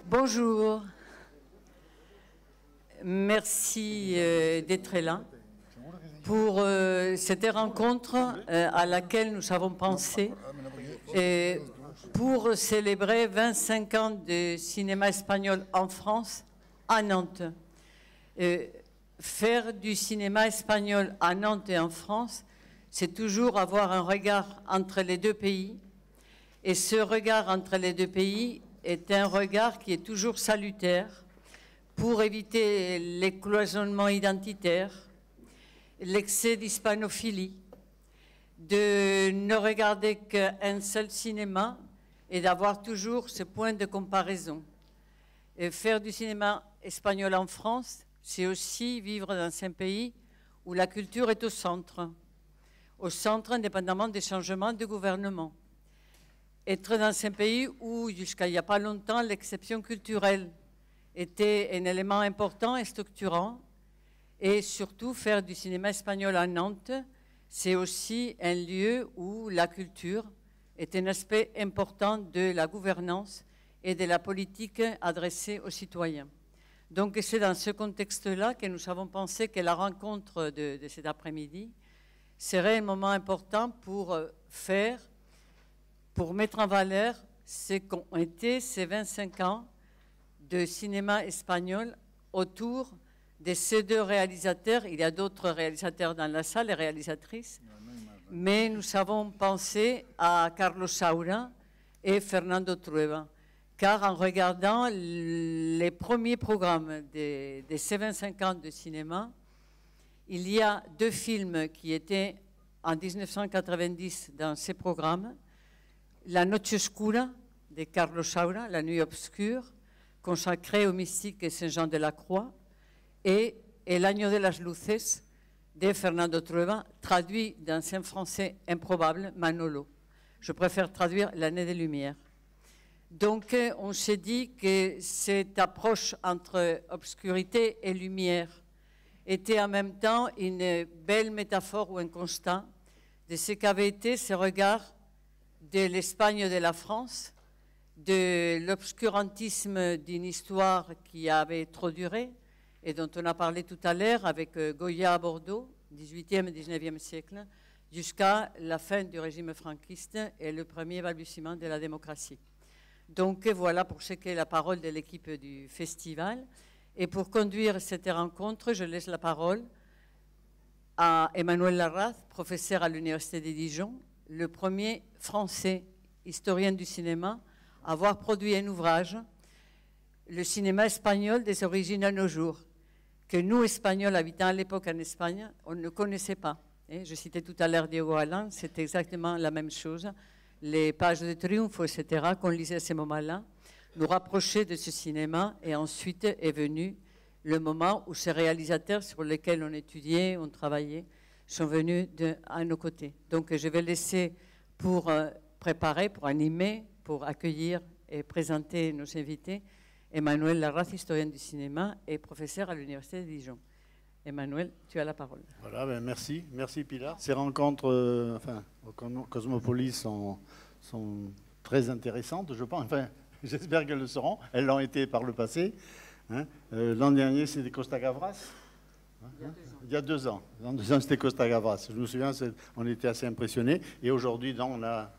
Bonjour. Merci d'être là pour cette rencontre à laquelle nous avons pensé pour célébrer 25 ans de cinéma espagnol en France, à Nantes. Faire du cinéma espagnol à Nantes et en France, c'est toujours avoir un regard entre les deux pays. Et ce regard entre les deux pays est un regard qui est toujours salutaire pour éviter les cloisonnements identitaires, l'excès d'hispanophilie, de ne regarder qu'un seul cinéma et d'avoir toujours ce point de comparaison. Et faire du cinéma espagnol en France, c'est aussi vivre dans un pays où la culture est au centre indépendamment des changements de gouvernement. Être dans un pays où, jusqu'à il n'y a pas longtemps, l'exception culturelle était un élément important et structurant, et surtout faire du cinéma espagnol à Nantes, c'est aussi un lieu où la culture est un aspect important de la gouvernance et de la politique adressée aux citoyens. Donc c'est dans ce contexte-là que nous avons pensé que la rencontre de cet après-midi serait un moment important pour mettre en valeur ce qu'ont été ces 25 ans de cinéma espagnol autour de ces deux réalisateurs. Il y a d'autres réalisateurs dans la salle, les réalisatrices, mais nous avons pensé à Carlos Saura et Fernando Trueba, car en regardant les premiers programmes de ces 25 ans de cinéma, il y a deux films qui étaient en 1990 dans ces programmes. La Noche Oscura de Carlos Saura, La Nuit Obscure, consacrée au mystique Saint-Jean de la Croix, et El Año de las Luces de Fernando Trueba, traduit dans un français improbable, Manolo. Je préfère traduire L'année des Lumières. Donc, on s'est dit que cette approche entre obscurité et lumière était en même temps une belle métaphore ou un constat de ce qu'avait été ce regard de l'Espagne de la France, de l'obscurantisme d'une histoire qui avait trop duré et dont on a parlé tout à l'heure avec Goya à Bordeaux, 18e et 19e siècle, jusqu'à la fin du régime franquiste et le premier balbutiement de la démocratie. Donc voilà pour ce qui est la parole de l'équipe du festival. Et pour conduire cette rencontre, je laisse la parole à Emmanuel Larraz, professeur à l'Université de Dijon, le premier Français historien du cinéma à avoir produit un ouvrage, Le cinéma espagnol des origines à nos jours, que nous, Espagnols, habitant à l'époque en Espagne, on ne connaissait pas. Je citais tout à l'heure Diego Alain, c'est exactement la même chose. Les pages de triomphe, etc., qu'on lisait à ce moment-là, nous rapprochaient de ce cinéma, et ensuite est venu le moment où ces réalisateurs sur lesquels on étudiait, on travaillait, sont venus à nos côtés. Donc je vais laisser pour préparer, pour animer, pour accueillir et présenter nos invités, Emmanuel Larraz, historien du cinéma et professeur à l'Université de Dijon. Emmanuel, tu as la parole. Voilà, ben merci Pilar. Ces rencontres au Cosmopolis sont très intéressantes, je pense. Enfin, j'espère qu'elles le seront. Elles l'ont été par le passé. Hein. L'an dernier, c'était Costa Gavras. Il y a 2 ans. L'an 2 ans, c'était Costa Gavras. Je me souviens, on était assez impressionnés. Et aujourd'hui, on a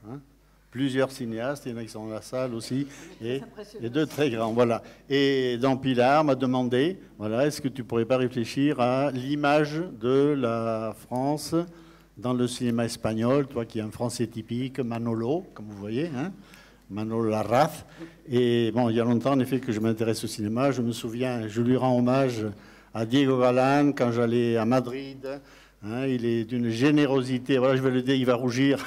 plusieurs cinéastes. Il y en a qui sont dans la salle aussi. Et 2 très grands. Voilà. Et donc, Pilar m'a demandé, voilà, est-ce que tu ne pourrais pas réfléchir à l'image de la France dans le cinéma espagnol, toi qui es un Français typique, Manolo, comme vous voyez, hein, Manolo Larraz. Et bon, il y a longtemps, en effet, que je m'intéresse au cinéma. Je me souviens, je lui rends hommage à Diego Galán quand j'allais à Madrid. Hein, il est d'une générosité, voilà, je vais le dire, il va rougir,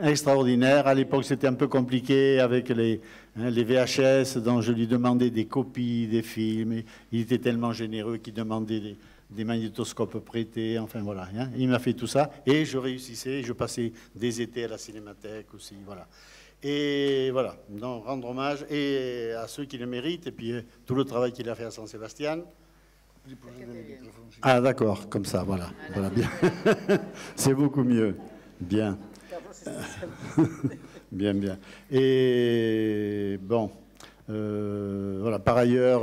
extraordinaire. À l'époque, c'était un peu compliqué avec les VHS, dont je lui demandais des copies des films. Il était tellement généreux qu'il demandait des magnétoscopes prêtés, enfin voilà. Hein, il m'a fait tout ça et je réussissais, je passais des étés à la Cinémathèque aussi, voilà. Et voilà, donc rendre hommage et à ceux qui le méritent, et puis tout le travail qu'il a fait à San Sebastián. Ah d'accord, comme ça, voilà, voilà bien. C'est beaucoup mieux, bien. Bien. Et bon, Voilà. Par ailleurs,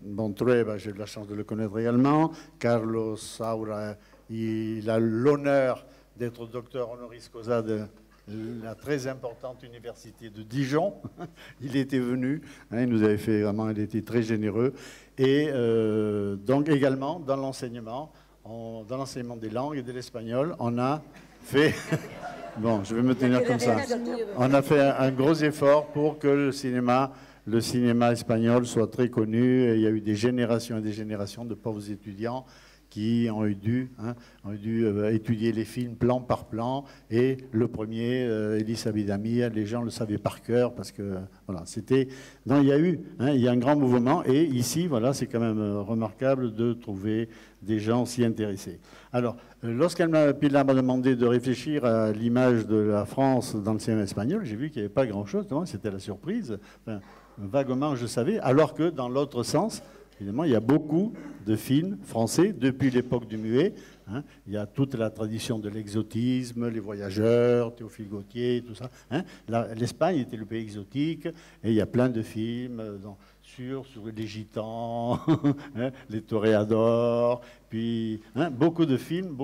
Montreuil, j'ai eu la chance de le connaître également. Carlos Saura, il a l'honneur d'être docteur honoris causa de la très importante université de Dijon. Il était venu, hein, il nous avait fait vraiment, il était très généreux. Et donc également, dans l'enseignement des langues et de l'espagnol, on a fait... Bon, je vais me tenir comme ça. On a fait un gros effort pour que le cinéma espagnol soit très connu. Et il y a eu des générations et des générations de pauvres étudiants qui ont dû étudier les films plan par plan. Et le premier, Elis Abidami, les gens le savaient par cœur parce que voilà, c'était. Donc il y a un grand mouvement. Et ici, voilà, c'est quand même remarquable de trouver des gens si intéressés. Alors, Pilar m'a demandé de réfléchir à l'image de la France dans le cinéma espagnol, j'ai vu qu'il n'y avait pas grand-chose. C'était la surprise. Enfin, vaguement, je savais. Alors que dans l'autre sens, évidemment, il y a beaucoup de films français depuis l'époque du muet. Hein. Il y a toute la tradition de l'exotisme, les voyageurs, Théophile Gautier, tout ça. Hein. L'Espagne était le pays exotique et il y a plein de films sur les gitans, hein, les toréadors, puis hein, beaucoup de films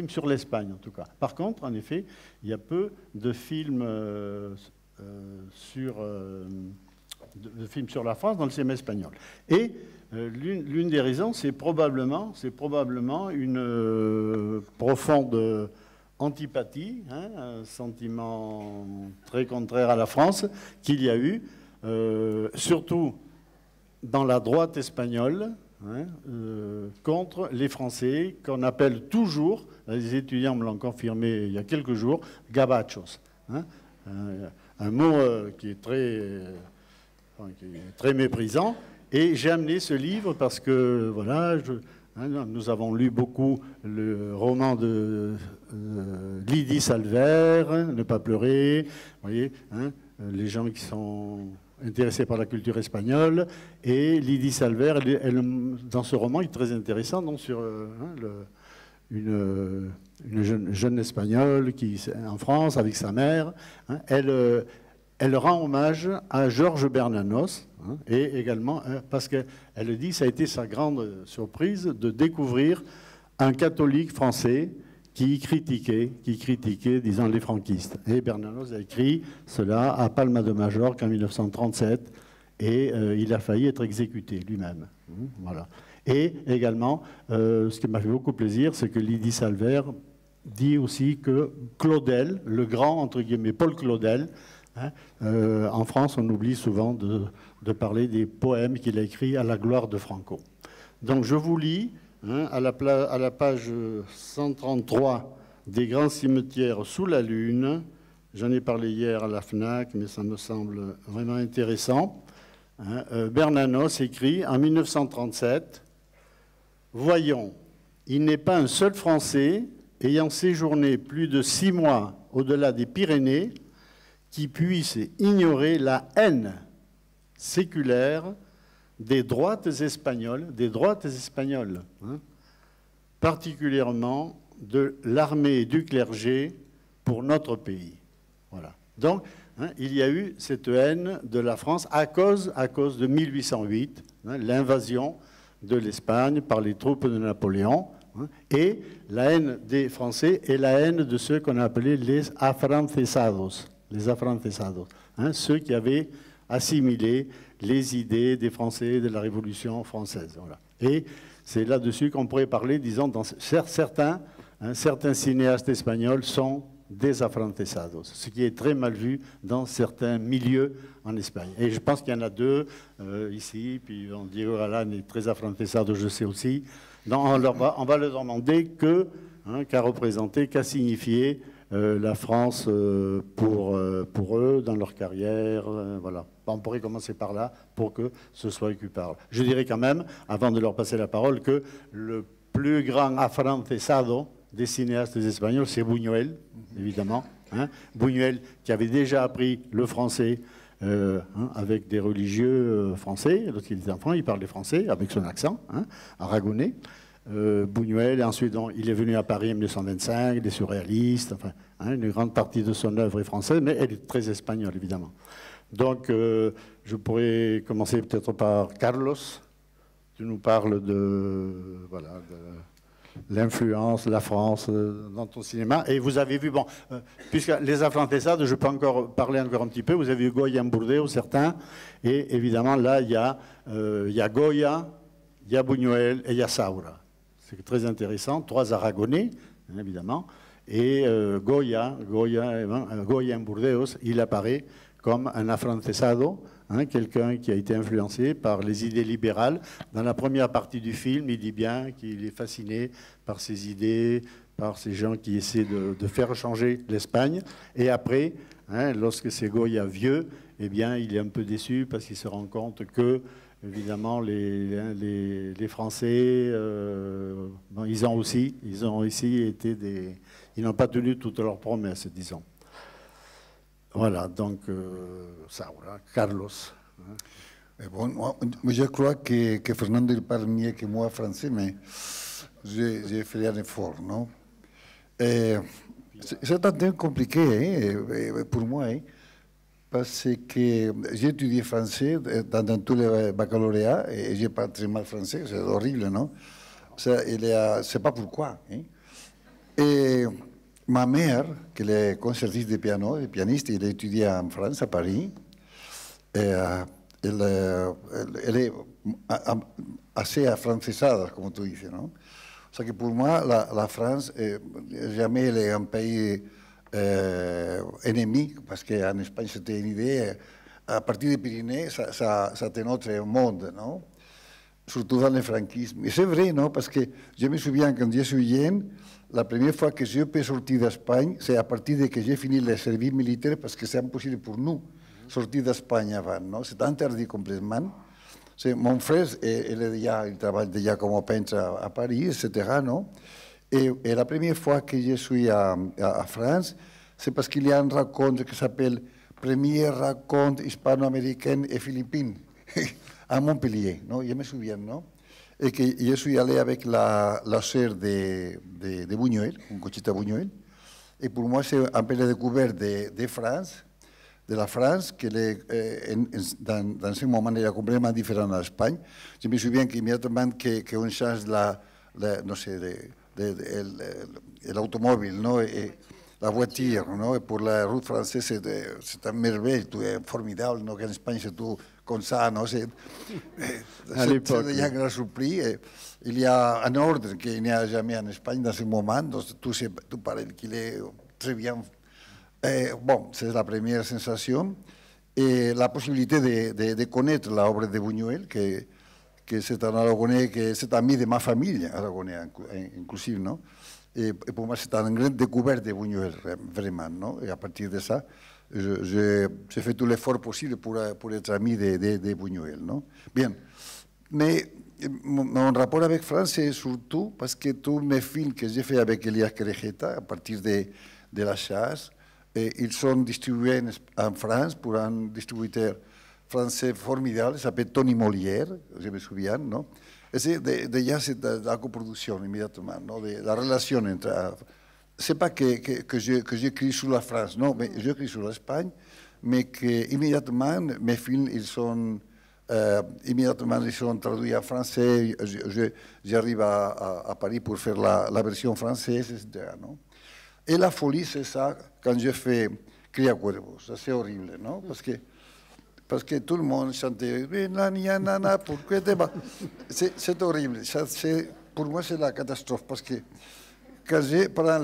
sur l'Espagne en tout cas. Par contre, en effet, il y a peu de films sur la France dans le cinéma espagnol. Et l'une des raisons, c'est probablement une profonde antipathie, hein, un sentiment très contraire à la France qu'il y a eu, surtout dans la droite espagnole, hein, contre les Français, qu'on appelle toujours, les étudiants me l'ont confirmé il y a quelques jours, gabachos. Hein, un mot qui est très méprisant. Et j'ai amené ce livre parce que, voilà, nous avons lu beaucoup le roman de Lydie Salver, Ne pas pleurer, vous voyez, hein, les gens qui sont intéressée par la culture espagnole, et Lydie Salver, dans ce roman, il est très intéressant, donc sur une jeune espagnole qui en France avec sa mère, hein, elle rend hommage à Georges Bernanos, hein, et également parce qu'elle dit que ça a été sa grande surprise de découvrir un catholique français qui critiquait, disons, les franquistes. Et Bernanos a écrit cela à Palma de Majorque en 1937, et il a failli être exécuté lui-même. Voilà. Et également, ce qui m'a fait beaucoup plaisir, c'est que Lydie Salver dit aussi que Claudel, le grand, entre guillemets, Paul Claudel, hein, en France, on oublie souvent de parler des poèmes qu'il a écrits à la gloire de Franco. Donc je vous lis, hein, à la page 133 des grands cimetières sous la Lune. J'en ai parlé hier à la FNAC, mais ça me semble vraiment intéressant. Hein, Bernanos écrit en 1937, « Voyons, il n'est pas un seul Français ayant séjourné plus de 6 mois au-delà des Pyrénées qui puisse ignorer la haine séculaire des droites espagnoles, hein, particulièrement de l'armée et du clergé pour notre pays. » Voilà. Donc, hein, il y a eu cette haine de la France à cause de 1808, hein, l'invasion de l'Espagne par les troupes de Napoléon, hein, et la haine des Français et la haine de ceux qu'on a appelés les afrancesados, hein, ceux qui avaient assimilé les idées des Français de la Révolution française. Voilà. Et c'est là-dessus qu'on pourrait parler, disons, certains cinéastes espagnols sont des afrancesados, ce qui est très mal vu dans certains milieux en Espagne. Et je pense qu'il y en a deux ici, puis Diego Galán est très afrancesado, je sais aussi. Donc on va leur demander qu'a représenté, qu'a signifié la France pour eux dans leur carrière. Voilà. On pourrait commencer par là pour que ce soit eux qui parlent. Je dirais quand même, avant de leur passer la parole, que le plus grand afrancesado des cinéastes espagnols, c'est Buñuel, évidemment. Hein. Buñuel, qui avait déjà appris le français avec des religieux français. Lorsqu'il était enfant, il parlait français avec son accent, hein, aragonais. Buñuel, et ensuite il est venu à Paris en 1925, des surréalistes, enfin, hein, une grande partie de son œuvre est française, mais elle est très espagnole, évidemment. Donc, je pourrais commencer peut-être par Carlos. Tu nous parles de, voilà, de l'influence de la France dans ton cinéma. Et vous avez vu, bon, puisque les Afrancesades, je peux encore parler encore un petit peu. Vous avez vu Goya en Bordeaux, certains. Et évidemment, là, il y a Goya, il y a Buñuel et il y a Saura. C'est très intéressant. 3 Aragonais, hein, évidemment. Et Goya en Bordeaux, il apparaît comme un afrancesado, hein, quelqu'un qui a été influencé par les idées libérales. Dans la première partie du film, il dit bien qu'il est fasciné par ces idées, par ces gens qui essaient de faire changer l'Espagne. Et après, hein, lorsque c'est Goya vieux, eh bien, il est un peu déçu parce qu'il se rend compte que, évidemment, les Français, bon, ils ont aussi été des... Ils n'ont pas tenu toutes leurs promesses, disons. Voilà, donc, ça, voilà, Carlos. Bon, moi, je crois que Fernando il parle mieux que moi français, mais j'ai fait un effort, non? C'est un thème compliqué hein, pour moi, hein, parce que j'ai étudié français dans tous les baccalauréats et je parle très mal français, c'est horrible, non? Je ne sais pas pourquoi. Hein. Et ma mère, qui est concertiste de piano, pianiste, elle a étudié en France, à Paris. Elle est assez afrancesada, comme tu dis, non? C'est que pour moi, la France, jamais elle est un pays ennemi, parce qu'en Espagne, c'était une idée, à partir des Pyrénées, ça c'était notre monde, non? Surtout dans le franquisme. Et c'est vrai, non? Parce que je me souviens, quand je suis jeune, la première fois que je peux sortir d'Espagne, c'est à partir de que j'ai fini le service militaire, parce que c'est impossible pour nous sortir d'Espagne avant, non? C'est interdit complètement. Mon frère, il travaille déjà comme peintre à Paris, etc., non? Et la première fois que je suis à France, c'est parce qu'il y a un raconte qui s'appelle Premier raconte hispano-américain et philippine, à Montpellier, non? Je me souviens, non? Et que je suis allé avec la sœur de Buñuel, un Conchita Buñuel, et pour moi c'est un peu la découverte de France, de la France, qui dans ce moment era complètement différent de l'Espagne. Je me souviens qu'immédiatement qu'on change l'automobile, no? Et la voiture, no? Et pour la route française, c'est un merveille, tout est formidable, no? Qu'en Espagne c'est tout comme ça, no? C'est déjà un grand surpris. Il y a un ordre qu'il n'y a jamais en Espagne dans ce moment, donc tout paraît qu'il est très bien. Bon, c'est la première sensation. Et la possibilité de connaître l'œuvre de Buñuel, que c'est un aragonais, que c'est ami de ma famille aragonais, inclusive, non? Et pour moi, c'est une grande découverte de Buñuel, vraiment, non? Et à partir de ça, j'ai fait tout l'effort possible pour être ami de Buñuel, non? Bien. Mais mon rapport avec France, c'est surtout parce que tous mes films que j'ai fait avec Elias Querejeta, à partir de la chasse, ils sont distribués en France pour un distributeur français formidable, il s'appelle Tony Molière, je me souviens, non? Et déjà, c'est la coproduction immédiatement, non? La relation entre... C'est pas que j'écris sur la France, non, mais j'écris sur l'Espagne, mais qu'immédiatement, mes films, ils sont traduits en français, j'arrive à Paris pour faire la version française, etc., non? Et la folie, c'est ça, quand je fais Cria Cuervos, c'est horrible, non? Parce que tout le monde chantait « pourquoi t'es pas ?» C'est horrible, pour moi c'est la catastrophe, parce que quand je prends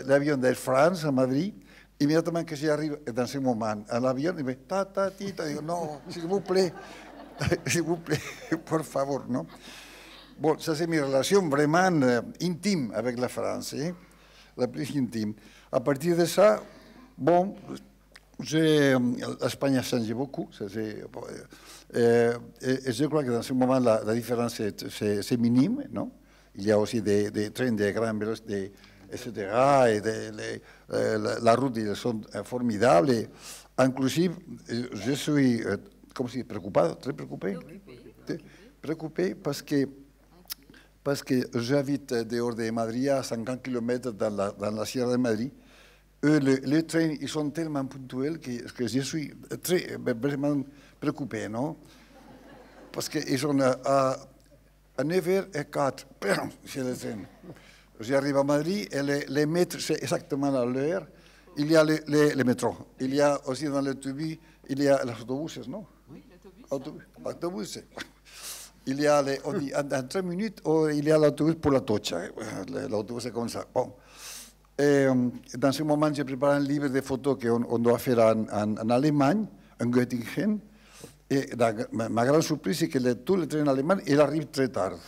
l'avion d'Air France à Madrid, immédiatement que j'arrive dans ce moment à l'avion, il me dit « ta, non, s'il vous plaît, por favor, non ?» Bon, ça c'est une relation vraiment intime avec la France, la plus intime. À partir de ça, bon, l'Espagne a changé beaucoup. Et je crois que dans ce moment, la différence c'est minime, non? Il y a aussi des trains de grande vélocité, etc. Et la route, ils sont formidables. Et, inclusive, je suis, comme si, préoccupé, très préoccupé. Préoccupé parce que j'habite dehors de Madrid, à 50 km dans la Sierra de Madrid. eux, les trains, ils sont tellement ponctuels que je suis vraiment préoccupé, non? Parce qu'ils sont à 9h04 chez les trains. J'arrive à Madrid et les métros, c'est exactement à l'heure. Il y a les métros. Il y a aussi dans l'autobus, il y a les autobus, non? Oui, l'autobus. Autobus. Il y a, en 3 minutes, il y a l'autobus pour la Tocha. L'autobus c'est comme ça. Bon. Et, dans ce moment, je prépare un livre de photos qu'on doit faire en Allemagne, en Göttingen. Et ma grande surprise, c'est que tous les trains allemands, ils arrivent très tard.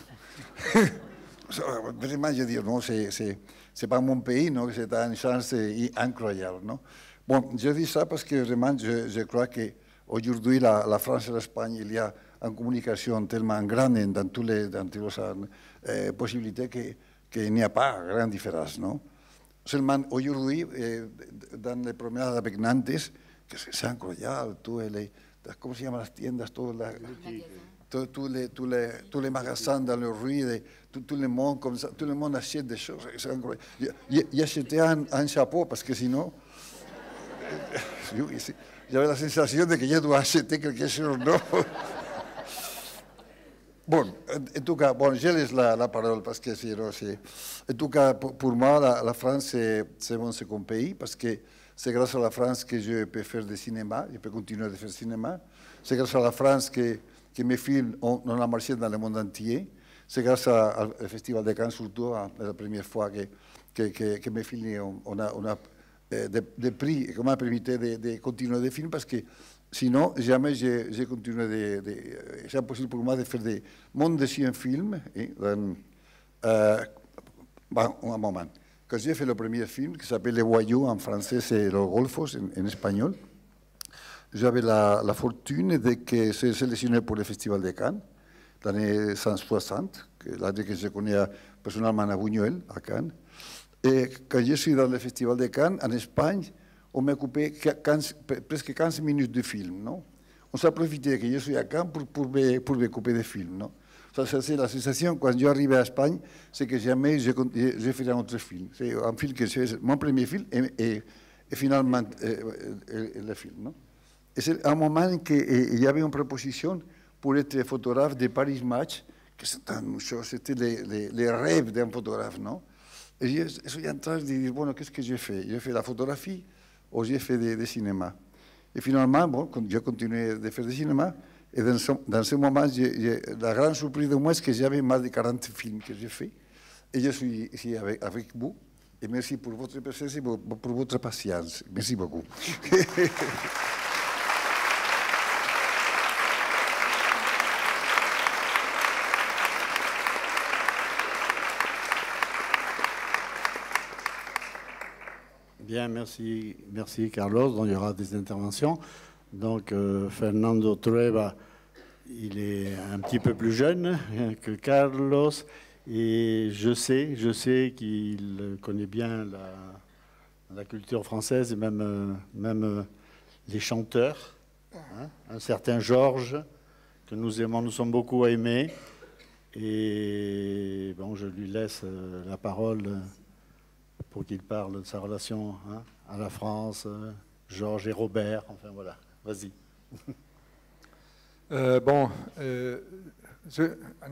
Vraiment, je dis, non, c'est pas mon pays, non, c'est une chance incroyable, non. Bon, je dis ça parce que vraiment, je crois qu'aujourd'hui, la France et l'Espagne, il y a une communication tellement grande dans toutes les possibilités qu'il n'y a pas grande différence, non. Seulement, aujourd'hui, dans les promenades avec Nantes, que c'est incroyable, comment se llaman las tiendas, tous les magasins dans les rues, tout le monde comme ça, tout le monde achète des choses. J'ai acheté un chapeau parce que sinon, j'avais la sensation de que je dois acheter quelque chose, non? Bon, en tout cas, bon, je laisse la parole parce que sinon, en tout cas, pour moi, la France, c'est mon second pays parce que c'est grâce à la France que je peux faire du cinéma, je peux continuer de faire du cinéma. C'est grâce à la France que mes films ont marché dans le monde entier. C'est grâce au Festival de Cannes, surtout, la première fois que mes films ont des prix qui m'ont permis de continuer des films parce que sinon, jamais j'ai continué c'est impossible pour moi de faire des mondes de un film. Bon, un moment. Quand j'ai fait le premier film, qui s'appelle Les Voyous, en français, c'est Los Golfos, en espagnol, j'avais la fortune de ser sélectionné pour le Festival de Cannes, l'année 160, l'année que je connais personnellement à Buñuel, à Cannes. Et quand je suis dans le Festival de Cannes, en Espagne, on m'a coupé presque 15 minutes de film, non? On s'est profité que je suis à Cannes pour me couper des films, non? Ça, c'est la sensation, quand je arrive à Espagne, c'est que jamais je ferai un autre film. C'est un film que c'est mon premier film et finalement le film, non? Et c'est un moment qu'il y avait une proposition pour être photographe de Paris Match, que c'était les rêves d'un photographe, non? Et je suis en train de dire, bon, qu'est-ce que j'ai fait? J'ai fait la photographie ou j'ai fait du cinéma? Et finalement, bon, j'ai continué de faire du cinéma. Et dans ce moment, la grande surprise de moi, c'est que j'avais más de 40 films que j'ai fait. Et je suis ici avec vous. Et merci pour votre présence et pour votre patience. Merci beaucoup. Bien, merci Carlos. Donc, il y aura des interventions. Donc, Fernando Trueba, il est un petit peu plus jeune que Carlos. Et je sais qu'il connaît bien la culture française et même les chanteurs. Hein, un certain Georges, que nous sommes beaucoup à aimer. Et bon, je lui laisse la parole pour qu'il parle de sa relation à la France, Georges et Robert, enfin voilà, vas-y. En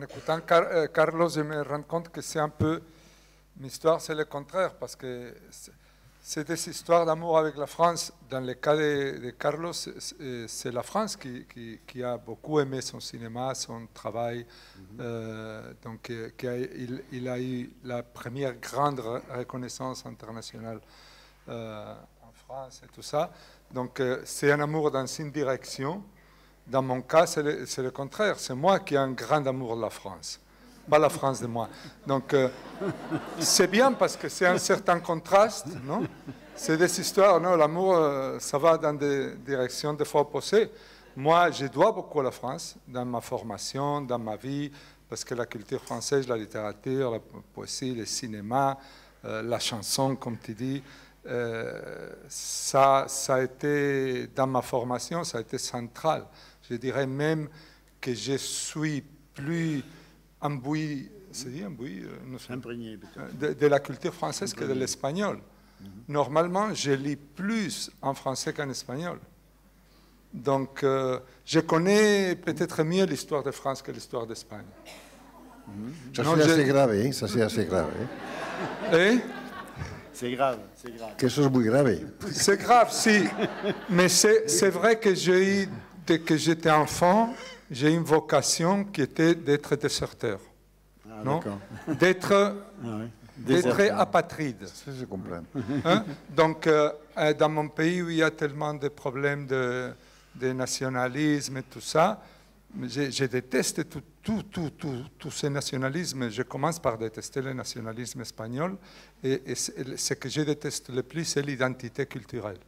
écoutant Carlos, je me rends compte que c'est un peu, une histoire, c'est le contraire, parce que c'est des histoires d'amour avec la France. Dans le cas de Carlos, c'est la France qui a beaucoup aimé son cinéma, son travail. Donc, il a eu la première grande reconnaissance internationale en France et tout ça. Donc, c'est un amour dans une direction. Dans mon cas, c'est le contraire. C'est moi qui ai un grand amour de la France, pas la France de moi. Donc, c'est bien parce que c'est un certain contraste, non? C'est des histoires, non? L'amour, ça va dans des directions des fois opposées. Moi, je dois beaucoup à la France, dans ma formation, dans ma vie, parce que la culture française, la littérature, la poésie, le cinéma, la chanson, comme tu dis, ça a été, dans ma formation, ça a été central. Je dirais même que je suis plus imbué, c'est dit imbué, imprégné de la culture française que de l'espagnol. Normalement, je lis plus en français qu'en espagnol. Donc, je connais peut-être mieux l'histoire de France que l'histoire d'Espagne. Ça c'est assez grave, hein? Ça c'est assez grave. Eh? C'est grave, c'est grave. Que eso es muy grave. C'est grave, si. Mais c'est vrai que j'ai eu, dès que j'étais enfant, j'ai une vocation qui était d'être déserteur. Ah, Non? d'accord. D'être apatride. Ça, je comprends. Hein? Donc, dans mon pays où il y a tellement de problèmes de nationalisme et tout ça, je déteste tout ce nationalisme. Je commence par détester le nationalisme espagnol. Et ce que je déteste le plus, c'est l'identité culturelle.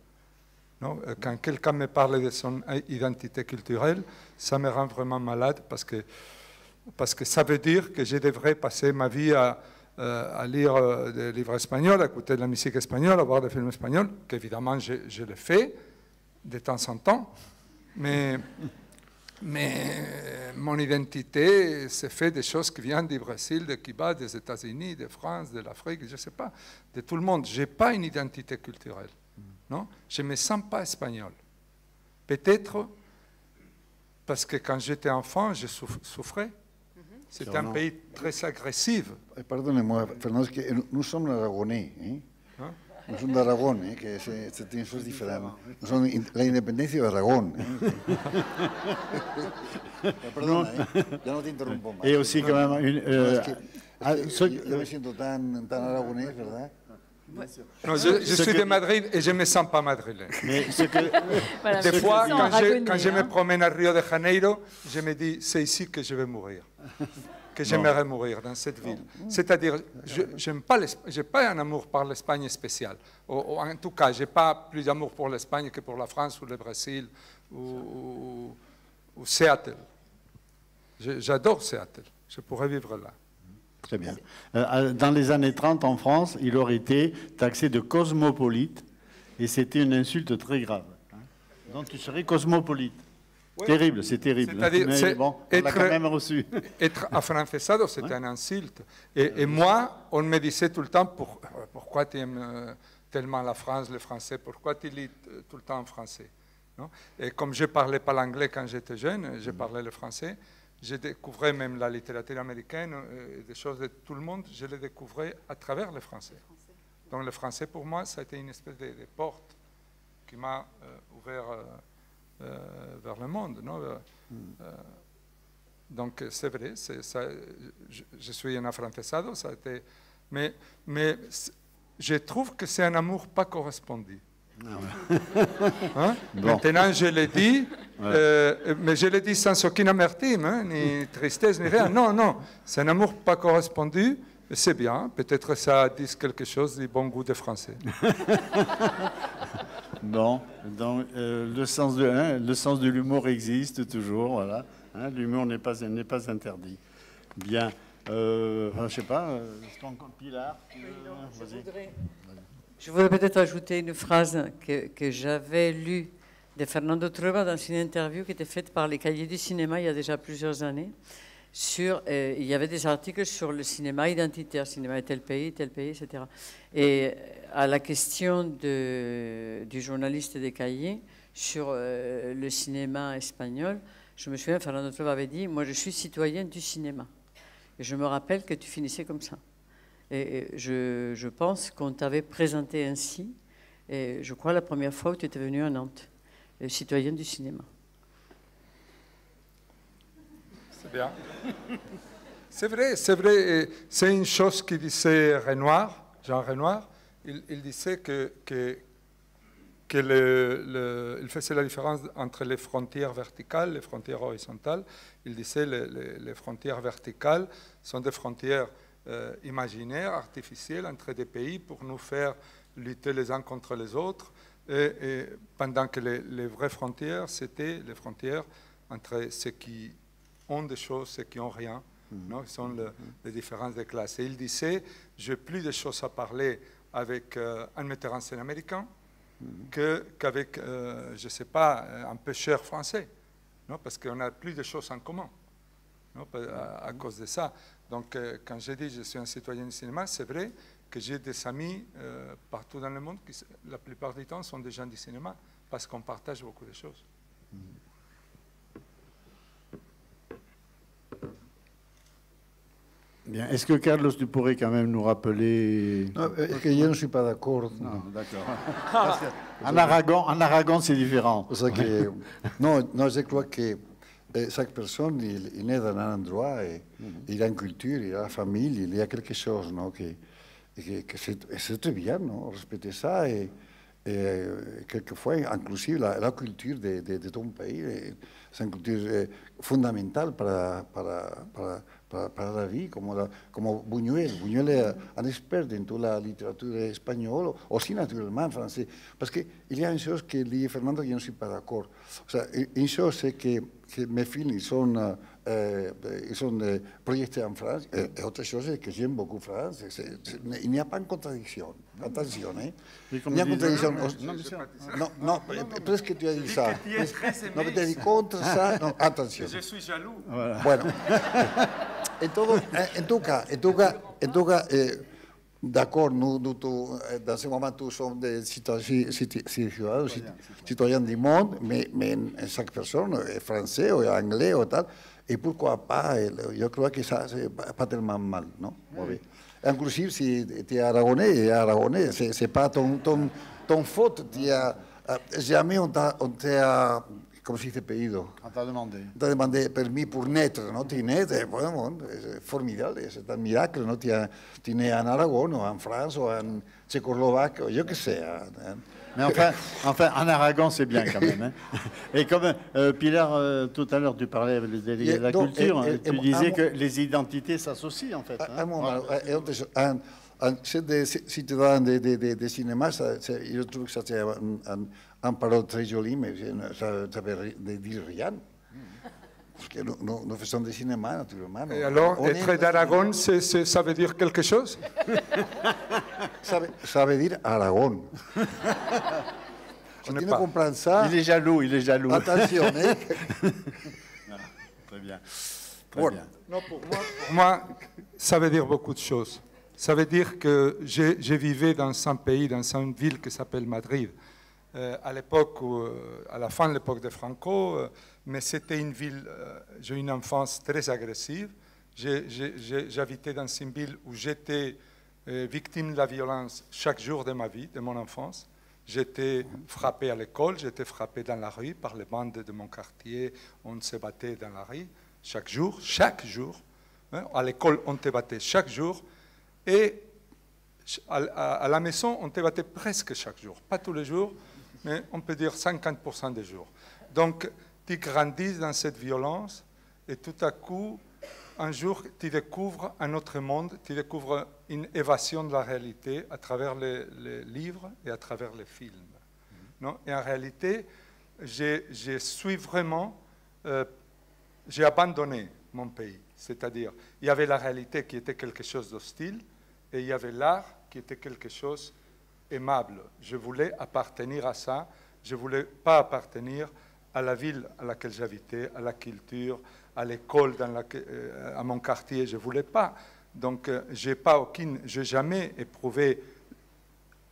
Non? Quand quelqu'un me parle de son identité culturelle, ça me rend vraiment malade parce que ça veut dire que je devrais passer ma vie à lire des livres espagnols, à écouter de la musique espagnole, à voir des films espagnols, qu'évidemment je le fais de temps en temps, mais mon identité se fait des choses qui viennent du Brésil, de Cuba, des États-Unis, de France, de l'Afrique, je ne sais pas, de tout le monde. Je n'ai pas une identité culturelle. Non? Je ne me sens pas espagnol. Peut-être parce que quand j'étais enfant, je souffrais. C'était un pays très agressif. Perdonez-moi, Fernando, que nous sommes aragonais. Nous sommes d'Aragon, que c'est une chose différente. Nous sommes la independencia de Aragón. Perdona, ya no te interrumpo más. Et aussi quand même une... Yo me siento tan aragonés, ¿verdad? Non, je suis de Madrid et je ne me sens pas madrilène. Mais ce que... Voilà, Des fois, quand je me hein. promène à Rio de Janeiro, je me dis, c'est ici que je vais mourir, que j'aimerais mourir dans cette ville. C'est-à-dire, je n'ai pas un amour pour l'Espagne spécial. Ou en tout cas, je n'ai pas plus d'amour pour l'Espagne que pour la France ou le Brésil ou Seattle. J'adore Seattle. Je pourrais vivre là. Très bien. Dans les années 30, en France, il aurait été taxé de cosmopolite, et c'était une insulte très grave. Donc tu serais cosmopolite. Oui. Terrible, c'est terrible. C'est-à-dire, Mais bon, on l'a quand même reçu. Être afrancesado, c'était une insulte. Et moi, on me disait tout le temps, pourquoi tu aimes tellement la France, le français, pourquoi tu lis tout le temps en français, non? Et comme je ne parlais pas l'anglais quand j'étais jeune, je parlais le français. Je découvrais même la littérature américaine, des choses de tout le monde, je les découvrais à travers le français. Donc le français, pour moi, ça a été une espèce de porte qui m'a ouvert vers le monde. Non? Donc c'est vrai, je suis un afrancesado, ça a été, mais je trouve que c'est un amour pas correspondu. Hein? Bon. Maintenant, je l'ai dit, mais je l'ai dit sans aucune amertume, hein, ni tristesse, ni rien. Non, non, c'est un amour pas correspondu, c'est bien. Peut-être ça dit quelque chose du bon goût des Français. Bon, donc le sens de l'humour existe toujours, voilà. Hein, l'humour n'est pas interdit. Bien. Je ne sais pas, Pilar, je voudrais peut-être ajouter une phrase que j'avais lue de Fernando Trueba dans une interview qui était faite par les Cahiers du cinéma il y a déjà plusieurs années. Il y avait des articles sur le cinéma identitaire, cinéma de tel pays, etc. Et à la question du journaliste des Cahiers sur le cinéma espagnol, je me souviens, Fernando Trueba avait dit « Moi, je suis citoyen du cinéma ». Et je me rappelle que tu finissais comme ça. Et je pense qu'on t'avait présenté ainsi, et je crois la première fois où tu étais venu à Nantes, citoyen du cinéma. C'est bien. C'est vrai, c'est une chose qui disait Renoir, Jean Renoir. Il disait il faisait la différence entre les frontières verticales et les frontières horizontales. Il disait que les frontières verticales sont des frontières imaginaires, artificielles entre des pays pour nous faire lutter les uns contre les autres, et pendant que les vraies frontières, c'était les frontières entre ceux qui ont des choses et ceux qui n'ont rien, non? Ce sont les différences de classe. Et il disait, j'ai plus de choses à parler avec un metteur en scène américain qu'avec, je ne sais pas, un pêcheur français, non? Parce qu'on a plus de choses en commun, non? À cause de ça. Donc, quand je dis je suis un citoyen du cinéma, c'est vrai, que j'ai des amis partout dans le monde qui, la plupart du temps, sont des gens du cinéma parce qu'on partage beaucoup de choses. Bien. Est-ce que Carlos, tu pourrais quand même nous rappeler... Non, que je ne suis pas d'accord. Non, d'accord. En Aragon, c'est différent. O sea que, non, je crois que chaque personne, il est dans un endroit, et il a une culture, il a la famille, il y a quelque chose, non, que c'est très bien, non, respecter ça, et quelquefois, inclusive, la culture de ton pays, c'est une culture fondamentale para la vie, como Buñuel. Buñuel est un expert dans toute la littérature espagnole, aussi naturellement français. Parce qu'il y a une chose que dit Fernando, je ne suis pas d'accord. O sea, une chose, c'est que mes films, ils sont projetés en France, et autre chose, c'est que j'aime beaucoup France. Il n'y a pas de contradiction. Attention, hein. Il n'y a pas de contradiction. Non, presque tu as dit ça. Non, mais tu as dit contre ça. Non, attention. Je suis jaloux. Bueno, en tout cas, d'accord, nous, dans ce moment, tous sommes des citoyens du monde, mais chaque personne est français ou anglais ou tal, et pourquoi pas, je crois que ça, c'est pas tellement mal, non? Oui. Inclusive, si tu es aragonais, c'est pas ton faute, jamais on t'a comme si c'était pedido. On t'a demandé. On t'a demandé permis pour naître, non? Tu nais, bon, c'est formidable, c'est un miracle, non? Tu nais en Aragon, ou en France, ou en Tchécoslovaque, je ne sais. Mais enfin, en Aragon, c'est bien quand même. Hein. Et comme Pilar, tout à l'heure, tu parlais avec les délégués de la culture, tu disais que les identités s'associent, en fait. C'est des citoyens de cinéma, je trouve que ça c'est un parole très joli, mais ça veut dire rien. Parce que nous faisons du cinéma, naturellement. Et alors, être d'Aragon, ça veut dire quelque chose? Ça veut dire Aragon. Si tu ne comprends ça... Il est jaloux. Attention, hein. Très bien. Non, pour moi, ça veut dire beaucoup de choses. Ça veut dire que je vivais dans un pays, dans une ville qui s'appelle Madrid. À l'époque, à la fin de l'époque de Franco, mais c'était une ville, j'ai eu une enfance très agressive. J'habitais dans une ville où j'étais victime de la violence chaque jour de ma vie, de mon enfance. J'étais frappé à l'école, j'étais frappé dans la rue par les bandes de mon quartier. On se battait dans la rue chaque jour. Hein, à l'école, on te battait chaque jour. Et à la maison, on te battait presque chaque jour. Pas tous les jours, mais on peut dire 50% des jours. Donc, tu grandis dans cette violence et tout à coup, un jour, tu découvres un autre monde, tu découvres une évasion de la réalité à travers les livres et à travers les films. Non? Et en réalité, je suis vraiment... j'ai abandonné mon pays. C'est-à-dire, il y avait la réalité qui était quelque chose d'hostile et il y avait l'art qui était quelque chose aimable. Je voulais appartenir à ça. Je ne voulais pas appartenir à la ville à laquelle j'habitais, à la culture, à l'école, à mon quartier. Je ne voulais pas. Donc, je n'ai jamais éprouvé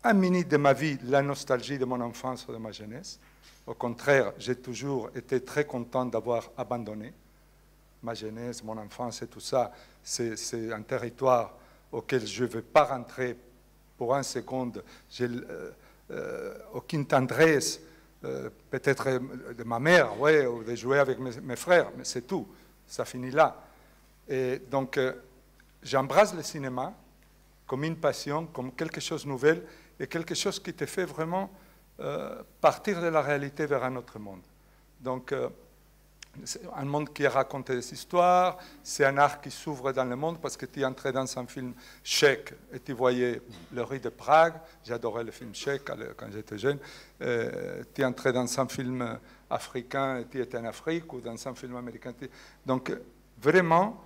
un minute de ma vie la nostalgie de mon enfance ou de ma jeunesse. Au contraire, j'ai toujours été très content d'avoir abandonné ma jeunesse, mon enfance et tout ça. C'est un territoire auquel je ne veux pas rentrer pour une seconde. J'ai aucune tendresse, peut-être de ma mère, ouais, ou de jouer avec mes frères, mais c'est tout. Ça finit là. Et donc, j'embrasse le cinéma comme une passion, comme quelque chose de nouvel et quelque chose qui te fait vraiment partir de la réalité vers un autre monde. Donc, c'est un monde qui raconte des histoires, c'est un art qui s'ouvre dans le monde parce que tu es entré dans un film tchèque et tu voyais le rue de Prague, j'adorais le film tchèque quand j'étais jeune, tu es entré dans un film africain et tu étais en Afrique ou dans un film américain. Donc vraiment,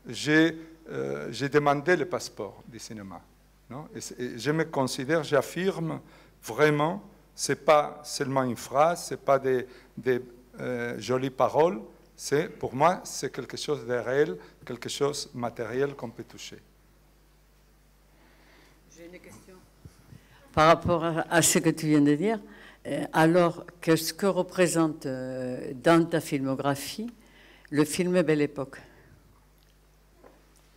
j'ai demandé le passeport du cinéma. Non? Et je me considère, j'affirme vraiment, ce n'est pas seulement une phrase, ce n'est pas des jolies paroles, pour moi, c'est quelque chose de réel, quelque chose de matériel qu'on peut toucher. J'ai une question. Par rapport à ce que tu viens de dire, alors qu'est-ce que représente dans ta filmographie le film Belle Époque?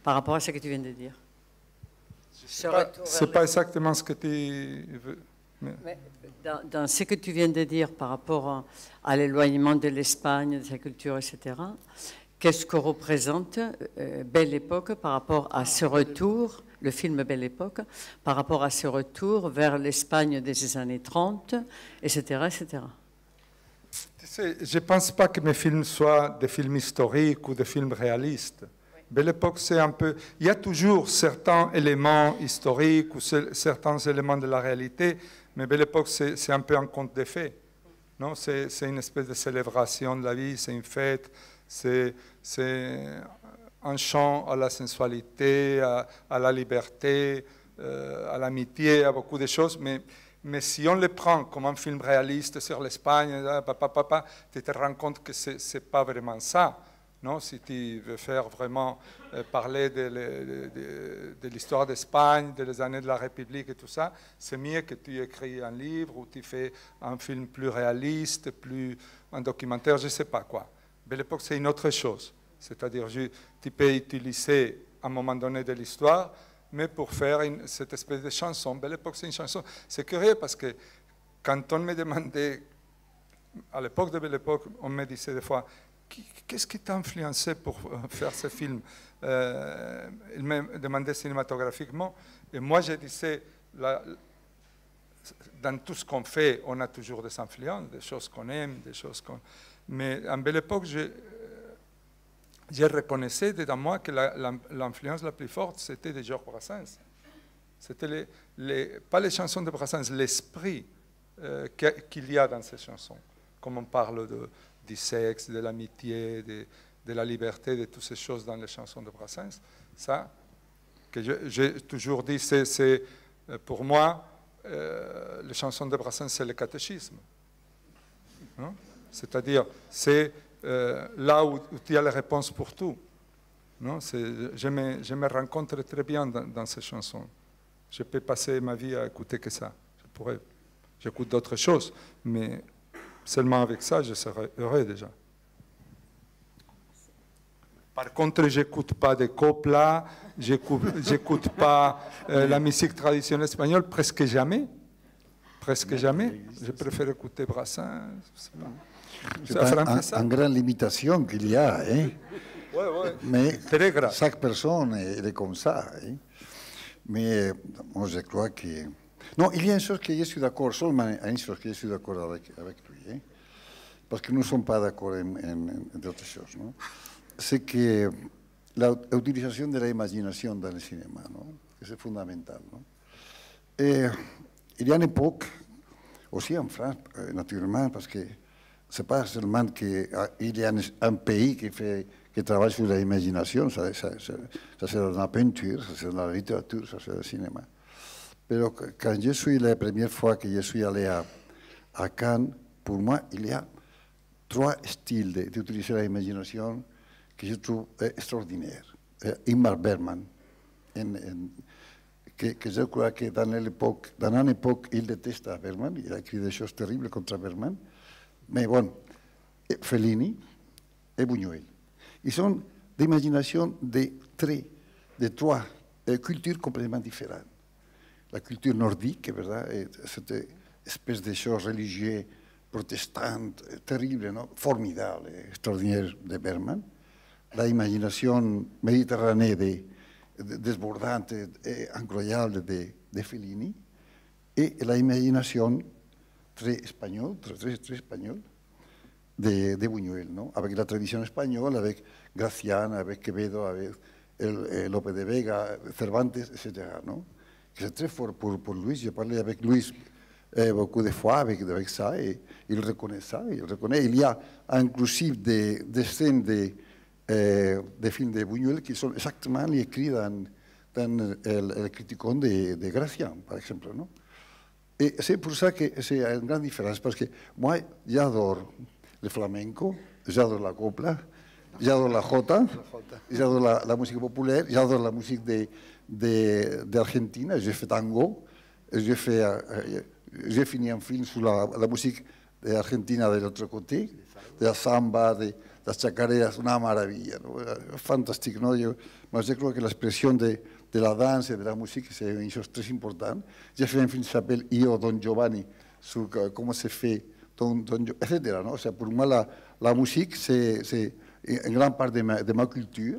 Par rapport à ce que tu viens de dire. C'est pas exactement ce que tu veux. Mais dans ce que tu viens de dire par rapport à l'éloignement de l'Espagne, de sa culture, etc., qu'est-ce que représente Belle Époque par rapport à ce retour, le film Belle Époque, par rapport à ce retour vers l'Espagne des années 30, etc., etc. Tu sais, je ne pense pas que mes films soient des films historiques ou des films réalistes. Oui. Belle Époque, c'est un peu... Il y a toujours certains éléments historiques ou certains éléments de la réalité, mais Belle Époque, c'est un peu un conte de fées. Non, c'est une espèce de célébration de la vie, c'est une fête, c'est un chant à la sensualité, à la liberté, à l'amitié, à beaucoup de choses, mais si on le prend comme un film réaliste sur l'Espagne, tu te rends compte que ce n'est pas vraiment ça. Non, si tu veux faire vraiment parler de l'histoire d'Espagne, des années de la République et tout ça, c'est mieux que tu écris un livre ou tu fais un film plus réaliste, un documentaire, je ne sais pas quoi. Belle Époque, c'est une autre chose. C'est-à-dire, tu peux utiliser à un moment donné de l'histoire, mais pour faire cette espèce de chanson. Belle Époque, c'est une chanson. C'est curieux parce que quand on me demandait, à l'époque de Belle Époque, on me disait des fois, qu'est-ce qui t'a influencé pour faire ce film? Il me demandait cinématographiquement, et moi je disais, dans tout ce qu'on fait, on a toujours des influences, des choses qu'on aime, des choses qu'on... Mais en Belle Époque, je reconnaissais dedans moi que l'influence la plus forte, c'était de Georges Brassens. C'était pas les chansons de Brassens, l'esprit qu'il y a dans ces chansons. Comme on parle du sexe, de l'amitié, de la liberté, de toutes ces choses dans les chansons de Brassens. Ça, que j'ai toujours dit, c'est pour moi, les chansons de Brassens, c'est le catéchisme. Hein? C'est-à-dire, c'est là où tu as les réponses pour tout. Non? Je me rencontre très bien dans ces chansons. Je peux passer ma vie à écouter que ça. J'écoute d'autres choses, mais seulement avec ça, je serais heureux déjà. Par contre, je n'écoute pas de copla, je n'écoute pas la musique traditionnelle espagnole, presque jamais. Presque jamais. Je préfère écouter Brassens. C'est une grande limitation qu'il y a. Hein? Ouais. Mais chaque personne est comme ça. Hein? Mais moi, je crois que... Non, il y a une chose que je suis d'accord, seulement une chose que je suis d'accord avec lui, hein? Parce que nous ne sommes pas d'accord en d'autres choses. ¿No? C'est que l'utilisation de l'imagination dans le cinéma, ¿no? C'est fondamental. ¿No? Il y a une époque, aussi en France, naturellement, parce que ce n'est pas seulement qu'il y a un pays qui travaille sur l'imagination, ça c'est dans la peinture, ça c'est dans la littérature, ça c'est dans le cinéma. Mais quand je suis la première fois que je suis allé à Cannes, pour moi, il y a trois styles d'utiliser l'imagination que je trouve extraordinaires. Ingmar Bergman, que je crois que dans une époque, il déteste Bergman, il a écrit des choses terribles contre Bergman, mais bon, Fellini et Buñuel. Ils sont d'imagination de trois cultures complètement différentes. La culture nordique, cette espèce de choses religieuses protestantes, terribles, ¿no? Formidable, extraordinaire de Bergman. La imagination méditerranéenne desbordante et incroyable de Fellini. Et la imagination très espagnole de Buñuel, ¿no? Avec la tradition espagnole, avec Gracián, avec Quevedo, avec Lope de Vega, Cervantes, etc. ¿No? C'est très fort pour Luis. J'ai parlé avec Luis beaucoup de fois avec ça, et il reconnaît ça. Il y a inclusive des scènes des films de Buñuel qui sont exactement écrits dans le Criticón de Gracián, par exemple. ¿No? Et c'est pour ça que c'est une grande différence, parce que moi, j'adore le flamenco, j'adore la copla, j'adore la jota, j'adore la musique populaire, j'adore la musique de d'Argentine, j'ai fait tango, j'ai fini un film sur la musique d'Argentine de l'autre côté, de la samba, de las chacareras, una maravilla, ¿no? Fantastique, ¿no? Moi, je crois que l'expression de la danse et de la musique, c'est une chose très importante. J'ai fait un film qui s'appelle Io, Don Giovanni, sur comment se fait, etc. ¿no? O sea, pour moi, la musique, c'est une grande part de ma culture.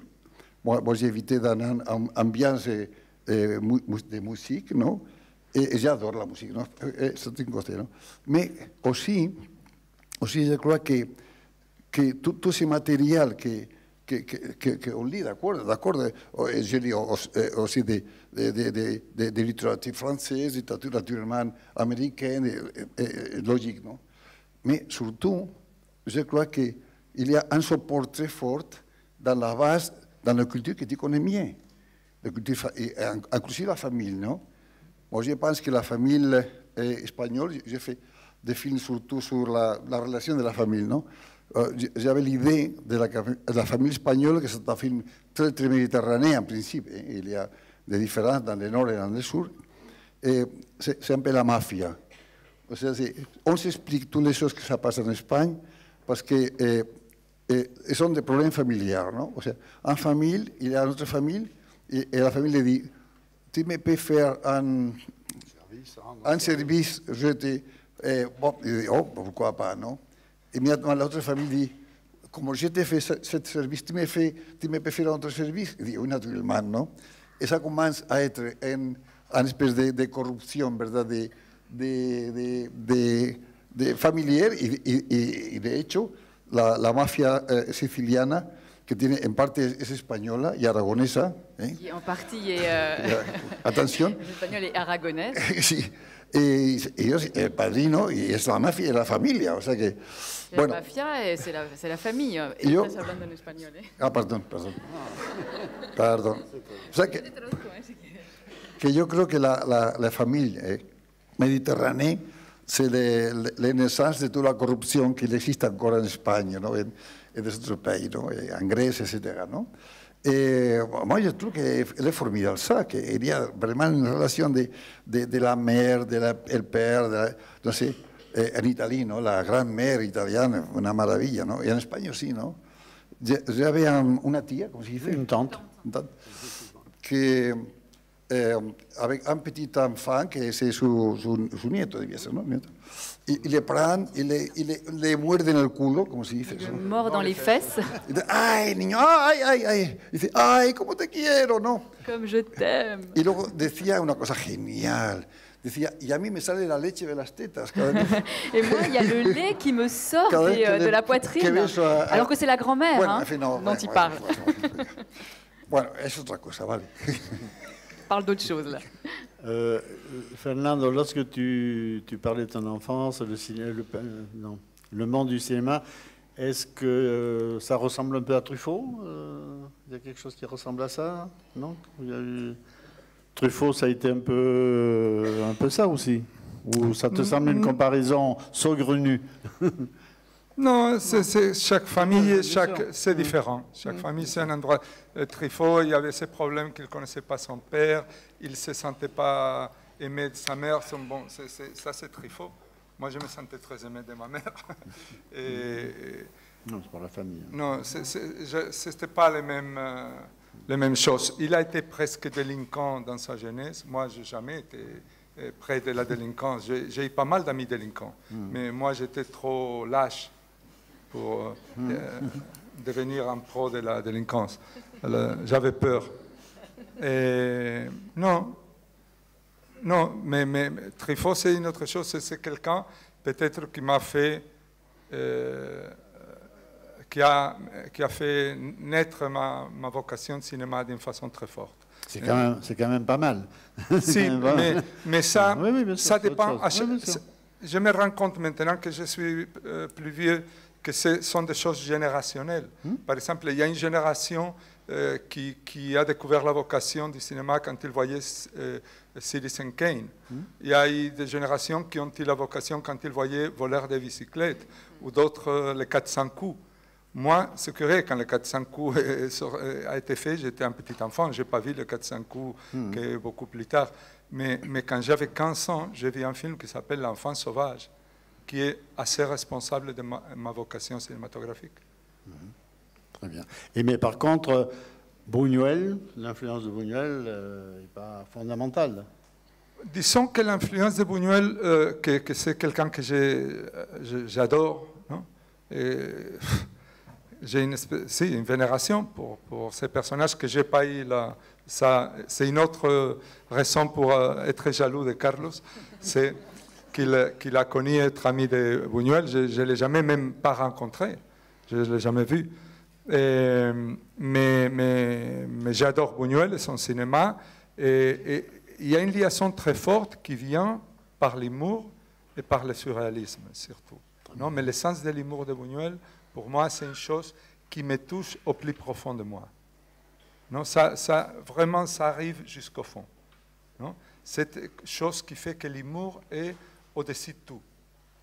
Moi j'ai évité dans une ambiance de musique, non? Et j'adore la musique, non? C'est un côté, non? Mais aussi, je crois que tout ce matériel qu'on lit, d'accord? Je lis aussi de littérature française, littérature naturellement américaine, logique, non? Mais surtout, je crois qu'il y a un support très fort dans la base, dans la culture que tu connais bien, la culture, inclusive la famille, non? Moi, je pense que la famille espagnole, j'ai fait des films surtout sur la relation de la famille, non? J'avais l'idée de la famille espagnole, que c'est un film très, très méditerranéen en principe. Il y a des différences dans le nord et dans le sud. C'est un peu la mafia. O sea, on s'explique toutes les choses que ça passe en Espagne parce que sont des problèmes familiaux, non? O sea, en famille, il y a une autre famille et la famille lui dit tu me peux faire un service, je te... bon, il dit, oh, pourquoi pas, non? Et immédiatement, l'autre famille dit, comme je t'ai fait ce service, tu me peux faire un autre service? Il dit, oui, naturellement, non? Et ça commence à être une espèce de corruption, ¿verdad? de familiar, y de hecho, la mafia siciliana, que tiene, en parte es española y aragonesa. Qui en partie est Attention. espagnole et aragonaise. Sí. Y ellos, el padrino, y es la mafia y la familia, o sea que... Bueno, la mafia, c'est la famille. Et yo, estás hablando en español, ¿eh? Ah, perdón. O sea que yo creo que la familia mediterránea c'est la naissance de toute la corruption qui existe encore en Espagne, ¿no? En des autres pays, ¿no? En Grèce, etc. ¿no? Moi, je trouve qu'elle est formidable, ça, qu'il y a vraiment une relation de la mère, del père, no sé, en Italie, ¿no? La grand-mère italiana, una maravilla, ¿no? Y en Espagne aussi, ¿no? J'avais una tía, ¿cómo se dice? Une tante. Que, avec un petit enfant, que c'est su nieto, debía ser, ¿no? Nieto. Y le prend, y le muerden el culo, como se dice. Le mord dans les fesses. Ay, niño, ay. Dice, ay, cómo te quiero, ¿no? Comme je t'aime. Y luego decía una cosa genial. Decía, y a mí me sale la leche de las tetas. Et moi, il y a le lait qui me sort de la poitrine. Alors que c'est la grand-mère, bueno, hein, en fin, no, dont il parle. Bueno, es otra cosa, vale. Parle d'autre chose, là. Fernando, lorsque tu parlais de ton enfance, le monde du cinéma, est-ce que ça ressemble un peu à Truffaut? Il y a quelque chose qui ressemble à ça? Non? Truffaut, ça a été un peu ça aussi? Ou ça te semble une comparaison saugrenue? Non, chaque famille, c'est différent. Chaque famille, c'est un endroit. Truffaut, il y avait ces problèmes qu'il ne connaissait pas son père, il ne se sentait pas aimé de sa mère. Bon, ça, c'est Truffaut. Moi, je me sentais très aimé de ma mère. Non, c'est pour la famille. Non, ce n'était pas les mêmes choses. Il a été presque délinquant dans sa jeunesse. Moi, je n'ai jamais été près de la délinquance. J'ai eu pas mal d'amis délinquants, mais moi, j'étais trop lâche pour devenir un pro de la délinquance. J'avais peur. Non, mais Truffaut, c'est une autre chose. C'est quelqu'un, peut-être, qui m'a fait... qui a fait naître ma vocation de cinéma d'une façon très forte. C'est quand même pas mal. Si, mais ça, oui, ça dépend. Je me rends compte maintenant que je suis plus vieux que ce sont des choses générationnelles. Par exemple, il y a une génération qui a découvert la vocation du cinéma quand ils voyaient Citizen Kane. Il y a eu des générations qui ont eu la vocation quand ils voyaient Voleurs de bicyclette, ou d'autres les 400 coups. Moi, ce que quand le 400 coups a été fait, j'étais un petit enfant, je n'ai pas vu le 400 coups que beaucoup plus tard. Mais quand j'avais 15 ans, j'ai vu un film qui s'appelle L'Enfant sauvage, qui est assez responsable de ma vocation cinématographique. Très bien. Mais par contre, Buñuel, l'influence de Buñuel n'est pas fondamentale. Disons que l'influence de Buñuel, que c'est quelqu'un que j'adore, non? J'ai une vénération pour ces personnages que je n'ai pas eu là. C'est une autre raison pour être jaloux de Carlos, c'est qu'il a connu être ami de Buñuel. Je ne l'ai jamais même pas rencontré, je ne l'ai jamais vu. Mais j'adore Buñuel et son cinéma. Et il y a une liaison très forte qui vient par l'humour et par le surréalisme, surtout. Non, mais l'essence de l'humour de Buñuel, pour moi, c'est une chose qui me touche au plus profond de moi. Non, vraiment, ça arrive jusqu'au fond. Non? Cette chose qui fait que l'humour est au-dessus de tout,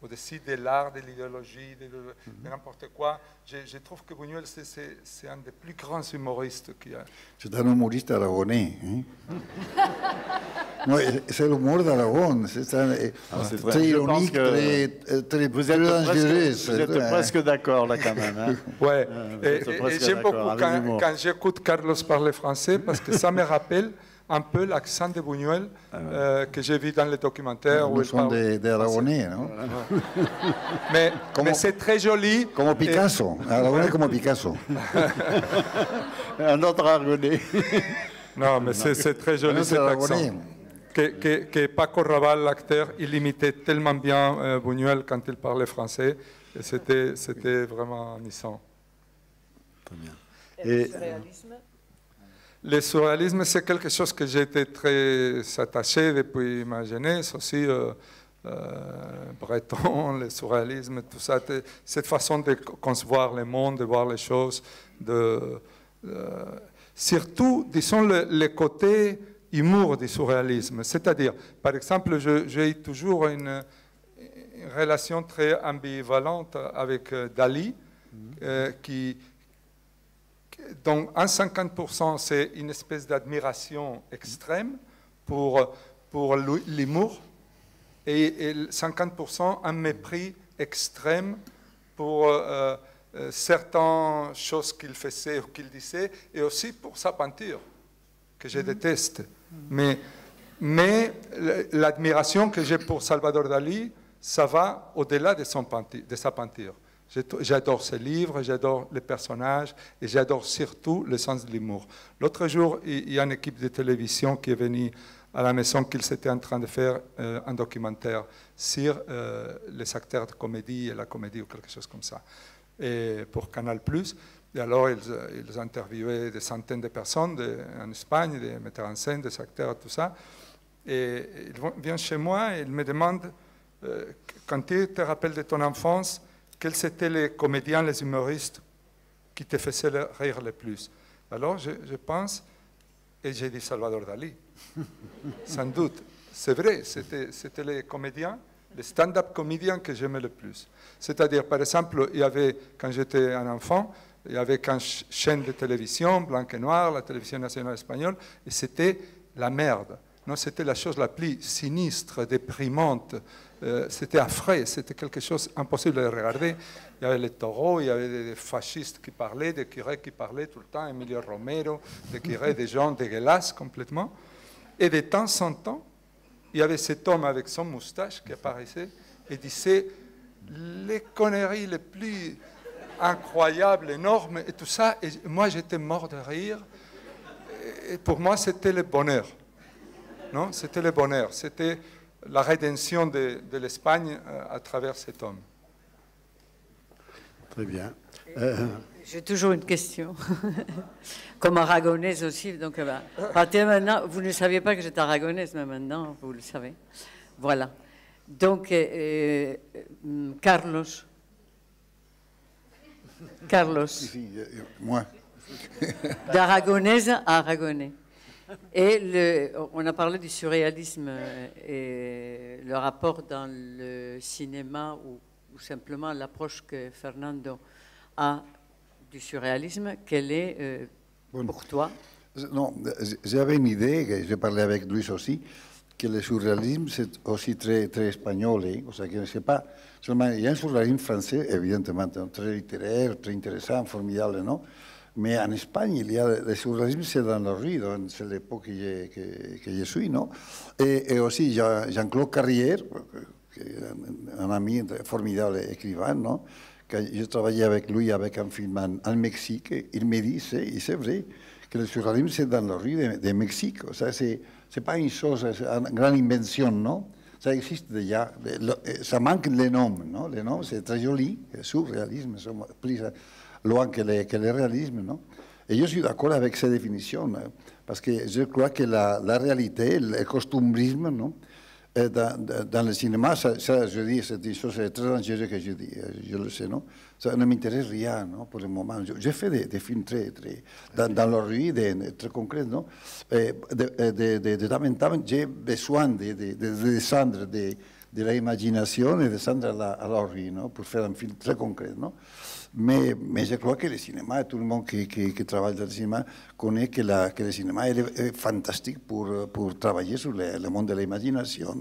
au-dessus de l'art, de l'idéologie, de n'importe quoi. Je trouve que Buñuel, c'est un des plus grands humoristes qu'il y a. C'est un humoriste aragonais. Hein? No, c'est l'humour d'Aragon. C'est très ironique, très dangereux. Vous êtes presque d'accord là quand même. Hein? Ouais. Et j'aime beaucoup quand j'écoute Carlos parler français parce que ça me rappelle un peu l'accent de Buñuel que j'ai vu dans le documentaire. Nous sommes des Aragonais, non? Mais c'est très joli. Comme Picasso. Aragonais comme Picasso. Un autre Aragonais. Non, mais c'est très joli cet accent. Que Paco Rabanne, l'acteur, il imitait tellement bien Buñuel quand il parlait français. Et c'était vraiment amusant. Très bien. Et le surréalisme? Le surréalisme, c'est quelque chose que j'ai été très attaché depuis ma jeunesse aussi. Breton, le surréalisme, tout ça. Cette façon de concevoir le monde, de voir les choses. Surtout, disons, le côté humour du surréalisme. C'est-à-dire, par exemple, j'ai toujours une relation très ambivalente avec Dali, dont en 50% c'est une espèce d'admiration extrême pour l'humour et 50% un mépris extrême pour certaines choses qu'il faisait ou qu'il disait et aussi pour sa peinture que je déteste. Mais l'admiration que j'ai pour Salvador Dalí, ça va au-delà de sa peinture. J'adore ses livres, j'adore les personnages et j'adore surtout le sens de l'humour. L'autre jour, il y a une équipe de télévision qui est venue à la maison qu'ils étaient en train de faire un documentaire sur les acteurs de comédie et la comédie ou quelque chose comme ça, et pour Canal+. Et alors, ils interviewaient des centaines de personnes en Espagne, des metteurs en scène, des acteurs, tout ça. Et ils viennent chez moi et ils me demandent, quand tu te rappelles de ton enfance, quels étaient les comédiens, les humoristes qui te faisaient rire le plus? Alors, je pense, et j'ai dit Salvador Dalí, sans doute. C'est vrai, c'était les comédiens, les stand-up comédiens que j'aimais le plus. C'est-à-dire, par exemple, il y avait, quand j'étais un enfant, il y avait une chaîne de télévision, blanc et noir, la télévision nationale espagnole, et c'était la merde. Non, c'était la chose la plus sinistre, déprimante. C'était affreux, c'était quelque chose d'impossible de regarder. Il y avait les taureaux, il y avait des fascistes qui parlaient, des curés qui parlaient tout le temps, Emilio Romero, des curés, des gens dégueulasses complètement. Et de temps en temps, il y avait cet homme avec son moustache qui apparaissait et disait les conneries les plus incroyables, énormes et tout ça. Et moi, j'étais mort de rire. Et pour moi, c'était le bonheur. Non, c'était le bonheur. C'était la rédemption de l'Espagne à travers cet homme. Très bien. J'ai toujours une question. Comme aragonaise aussi. Donc, maintenant, vous ne saviez pas que j'étais aragonaise, mais maintenant, vous le savez. Voilà. Donc, Carlos. Moi. D'aragonaise à aragonais. Et on a parlé du surréalisme et le rapport dans le cinéma ou simplement l'approche que Fernando a du surréalisme, quelle est pour toi? Non, j'avais une idée, que j'ai parlé avec Luis aussi, que le surréalisme, c'est aussi très, très espagnol. O sea, que je ne sais pas, seulement, il y a un surréalisme français, évidemment, très littéraire, très intéressant, formidable, non? Mais en Espagne, il y a le surréalisme, c'est dans la rue, c'est l'époque que je suis, non? Et aussi Jean-Claude Carrière, un ami formidable écrivain, non? Quand je travaillais avec lui avec un film en Mexique, il me dit, c'est vrai, que le surréalisme, c'est dans la rue de Mexique. O sea, c'est pas une chose, c'est une grande invention, non? Ça existe déjà. Ça manque les noms, non? Les noms, c'est très joli. Le surréalisme, c'est plus loin que le réalisme, non? Et je suis d'accord avec ces définitions, parce que je crois que la réalité, le costumbrisme, non? Dans le cinéma, ça, je dis, c'est une chose très dangereuse que je dis, je le sais, non? Ça ne m'intéresse rien, non, pour le moment. J'ai fait des films très dans la rue, très concrets, non? De temps en temps, j'ai besoin de descendre de l'imagination et de descendre à la rue, non? Pour faire un film très concret, non? Mais je crois que le cinéma, tout le monde qui travaille dans le cinéma connaît que le cinéma est fantastique pour travailler sur le monde de l'imagination,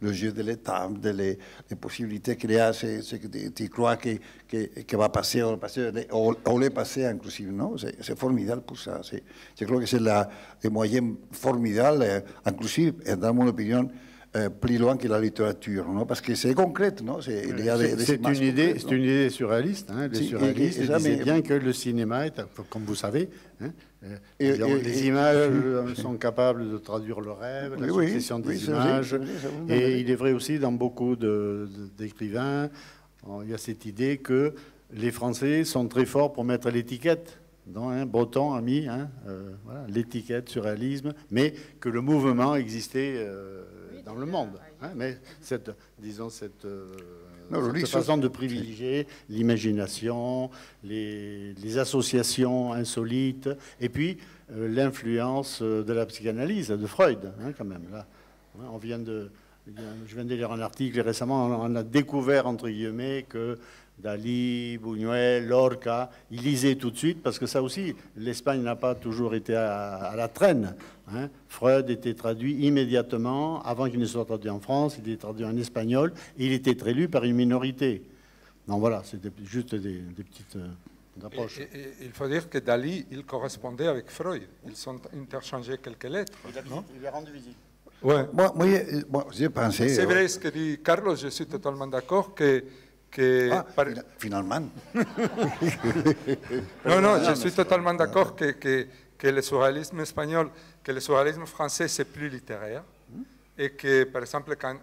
le jeu de l'état, les possibilités qu'il y a, ce que tu crois que va passer, ou le passé inclusive, non? C'est formidable pour ça. Je crois que c'est le moyen formidable, inclusive, dans mon opinion, plus loin que la littérature, non? Parce que c'est concret, non? C'est une idée surréaliste. Hein? Les surréalistes disaient bien que le cinéma est, comme vous savez, hein, les images sont capables de traduire le rêve, la succession des images. Et il est vrai aussi dans beaucoup d'écrivains, il y a cette idée que les Français sont très forts pour mettre l'étiquette. Breton a mis voilà, l'étiquette surréalisme, mais que le mouvement existait dans le monde. Hein, mais cette façon de privilégier l'imagination, les associations insolites, et puis l'influence de la psychanalyse, de Freud, hein, quand même. Là, je viens de lire un article récemment, on a découvert, entre guillemets, que Dali, Buñuel, Lorca, ils lisaient tout de suite, parce que ça aussi, l'Espagne n'a pas toujours été à la traîne. Hein. Freud était traduit immédiatement, avant qu'il ne soit traduit en France, il était traduit en espagnol, et il était très lu par une minorité. Donc voilà, c'était juste des petites approches. Et il faut dire que Dali, il correspondait avec Freud. Ils sont interchangés quelques lettres. Il a rendu visite. Ouais. Moi, j'ai pensé... C'est vrai ce que dit Carlos, je suis totalement d'accord que finalement. Non, je suis totalement d'accord que le surréalisme espagnol, que le surréalisme français, c'est plus littéraire. Et que, par exemple, quand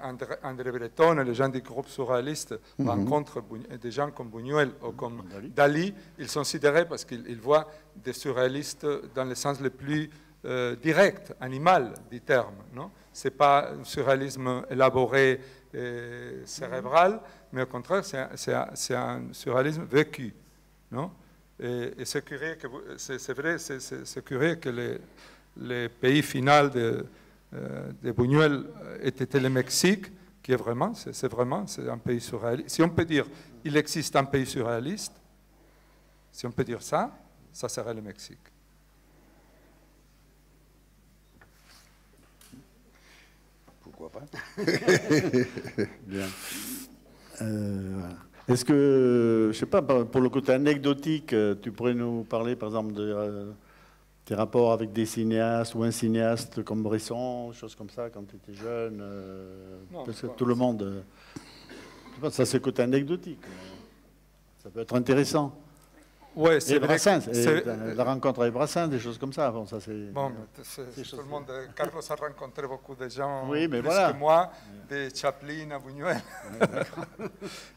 André Breton et les gens du groupe surréaliste rencontrent des gens comme Buñuel ou comme Dali, ils sont sidérés parce qu'ils voient des surréalistes dans le sens le plus direct, animal du terme. Ce n'est pas un surréalisme élaboré, cérébral, mais au contraire, c'est un surréalisme vécu. Non? Et c'est curieux que le pays final de Buñuel ait été le Mexique, qui est vraiment, c'est un pays surréaliste. Si on peut dire, il existe un pays surréaliste, si on peut dire ça serait le Mexique. Pourquoi pas? Bien. Voilà. Est-ce que, je ne sais pas, pour le côté anecdotique, tu pourrais nous parler, par exemple, de tes rapports avec des cinéastes ou un cinéaste comme Bresson, choses comme ça, quand tu étais jeune parce que tout le monde... ça, c'est le côté anecdotique. Ça peut être intéressant. Ouais, c'est vrai. La rencontre avec Brassens, des choses comme ça. Bon, ça c'est. Bon, tout le monde. Carlos a rencontré beaucoup de gens, oui, mais plus voilà. que moi, de Chaplin à Buñuel,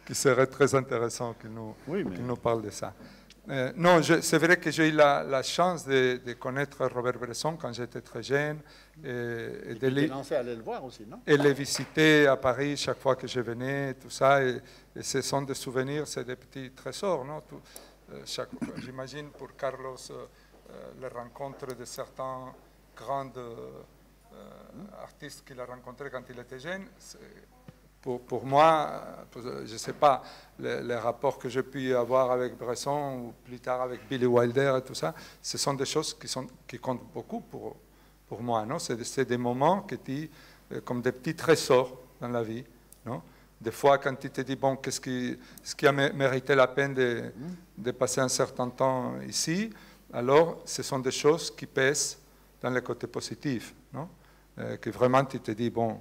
qui serait très intéressant qu'il nous parle de ça. Non, c'est vrai que j'ai eu la chance de connaître Robert Bresson quand j'étais très jeune. Et de lancé à aller le voir aussi, non? Et les visiter à Paris chaque fois que je venais, tout ça. Et ce sont des souvenirs, c'est des petits trésors, non? J'imagine pour Carlos les rencontres de certains grands artistes qu'il a rencontrés quand il était jeune, pour moi, je ne sais pas, les rapports que j'ai pu avoir avec Bresson ou plus tard avec Billy Wilder et tout ça, ce sont des choses qui comptent beaucoup pour moi. C'est des moments comme des petits trésors dans la vie. Non? Des fois, quand tu te dis, bon, ce qui a mérité la peine de passer un certain temps ici, alors ce sont des choses qui pèsent dans le côté positif. Non? Que vraiment, tu te dis, bon,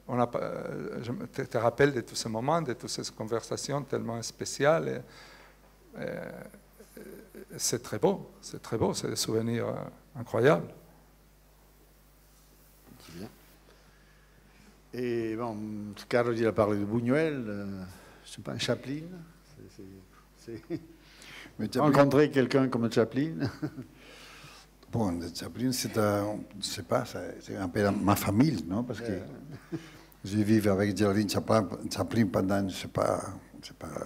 je te rappelle de tous ces moments, de toutes ces conversations tellement spéciales. C'est très beau, c'est des souvenirs incroyables. C'est bien. Et bon, Carlos, il a parlé de Buñuel, je sais pas, Chaplin. Rencontrer quelqu'un comme Chaplin. Bon, Chaplin, c'est un peu ma famille, non? Parce que je vis avec Geraldine Chaplin pendant, je ne sais pas,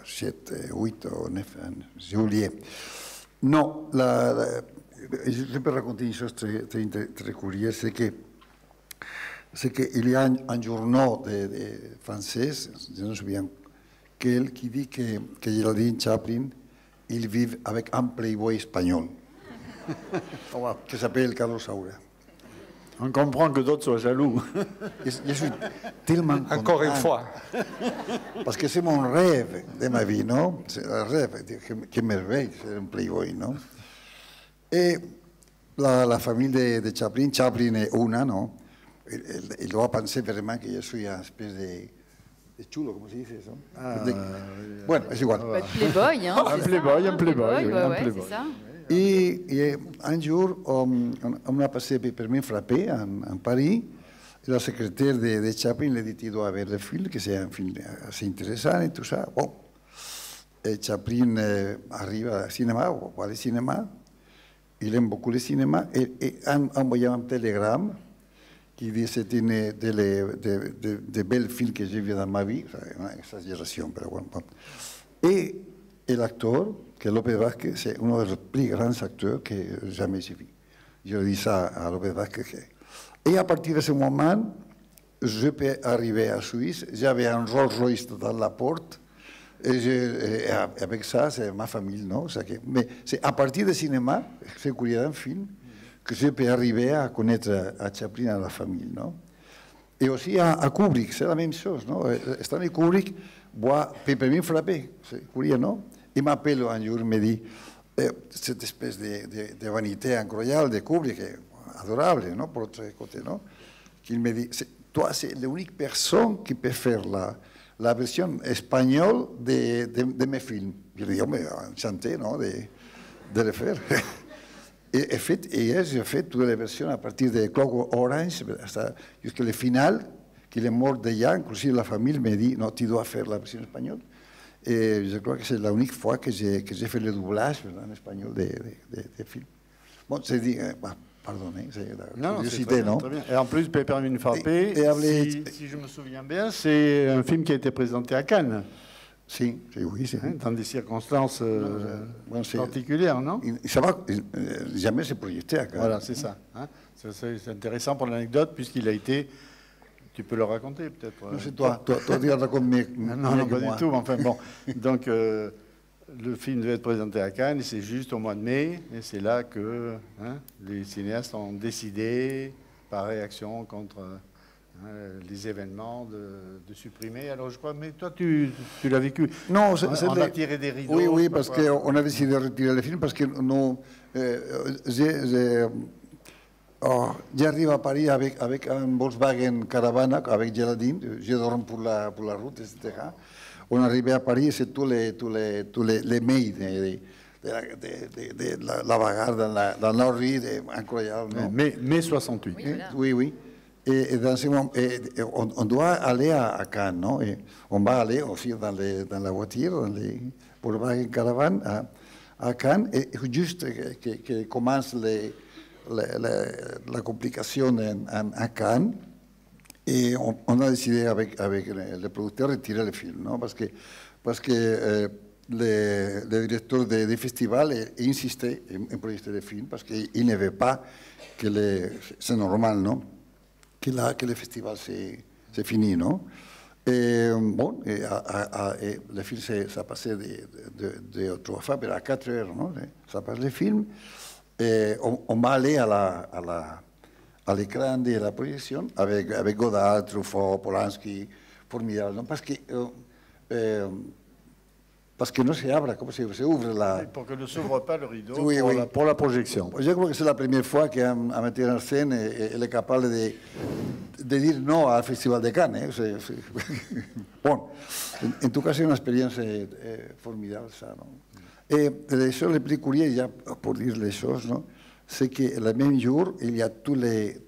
7, 8 ou 9 ans, j'ai oublié. Non, je peux raconter une chose très curieuse, c'est qu'il y a un journal français, je ne me souviens quel, qui dit que Geraldine Chaplin, il vit avec un playboy espagnol qui s'appelle Carlos Saura. On comprend que d'autres soient jaloux. Je suis tellement content. Encore une fois. Parce que c'est mon rêve de ma vie, non? C'est un rêve, quelle merveille, c'est un playboy, non? Et la famille de Chaplin, Chaplin est una, non? Il doit penser vraiment que je suis une espèce de chulo, comment se dit ça? Bueno, c'est igual. Playboy, hein? Un playboy, ouais, c'est ça. Et un jour, on a passé permis frappé en Paris. Et la secrétaire de Chaplin lui a dit tu dois voir le film, que c'est un film assez intéressant et tout ça. Bon. Et Chaplin arrive au cinéma, ou va au cinéma. Il aime beaucoup le cinéma. Et a envoyé un télégramme qui dit c'est une des belles films que j'ai vu dans ma vie. C'est une exagération, mais bon. Et l'acteur, que López Vázquez, c'est un des plus grands acteurs que jamais j'ai vu. Je dis ça à López Vázquez. Et à partir de ce moment, je peux arriver à Suisse. J'avais un Rolls-Royce dans la porte. Et avec ça, c'est ma famille, non? Mais c'est à partir du cinéma, c'est curieux un film, que je peux arriver à connaître à Chaplin, à la famille, non? Et aussi à Kubrick, c'est la même chose, non? Stanley Kubrick voit Pépémine frappé, c'est curieux, non? Il m'appelle un jour, il me dit, cette espèce de vanité incroyable de Kubrick, adorable, non? Pour l'autre côté, non? Qu'il me dit, toi, c'est l'unique personne qui peut faire la version espagnole de mes films. Je lui dis, mais enchanté, non? De le faire. Et j'ai fait toutes les versions à partir de Clockwork Orange jusqu'au final, qu'il est mort déjà. Inclusive la famille me dit, non, tu dois faire la version espagnole. Et je crois que c'est l'unique fois que j'ai fait le doublage en espagnol des films. Bon, c'est dit, pardonnez, c'est la curiosité, non? Très bien. Et en plus, Pépémine frappé, si je me souviens bien, c'est un film qui a été présenté à Cannes. Oui, c'est dans des circonstances particulières, non? Ça va jamais se projeter à Cannes. Voilà, c'est ça. Hein, c'est intéressant pour l'anecdote, puisqu'il a été... Tu peux le raconter, peut-être? C'est toi tu racontes mieux. Non, pas du tout. Enfin bon, donc le film devait être présenté à Cannes, et c'est juste au mois de mai, et c'est là que les cinéastes ont décidé, par réaction contre les événements, de supprimer. Alors je crois, mais toi tu l'as vécu. Non, on a tiré des rideaux. Oui, parce qu'on a décidé de retirer le film, parce que nous... j'arrive à Paris avec un Volkswagen Caravana, avec Geraldine, je dors pour la route, etc. On arrivait à Paris, c'est tous les mails de la bagarre dans la rue, incroyable. Non? Mai 68. Oui. Et dans ce moment, on doit aller à Cannes, non? Et on va aller aussi dans la voiture, dans les Volkswagen Caravane à Cannes, et juste que commence la complication à Cannes, et on a décidé avec le producteur de retirer le film, non? Parce que le directeur du festival insistait en projeter le film, parce qu'il ne veut pas que c'est normal, non? Que le festival c'est fini, non? Et bon, le film, ça passait de 3 fois, mais à 4 heures, non? Ça passe le film. Et on va aller à l'écran de la projection avec Godard, Truffaut, Polanski, formidable, non? Parce que no se abra, ¿cómo se ouvre la... Pour que ne s'ouvre pas le rideau oui, oui. Pour la projection. Je crois que c'est la première fois qu'un metteur en scène est capable de dire non al Festival de Cannes. Bon, en tout cas, c'est une expérience formidable, ça. Non? Et les choses les plus curieuses, pour dire les choses, non? C'est que le même jour, il y a tous les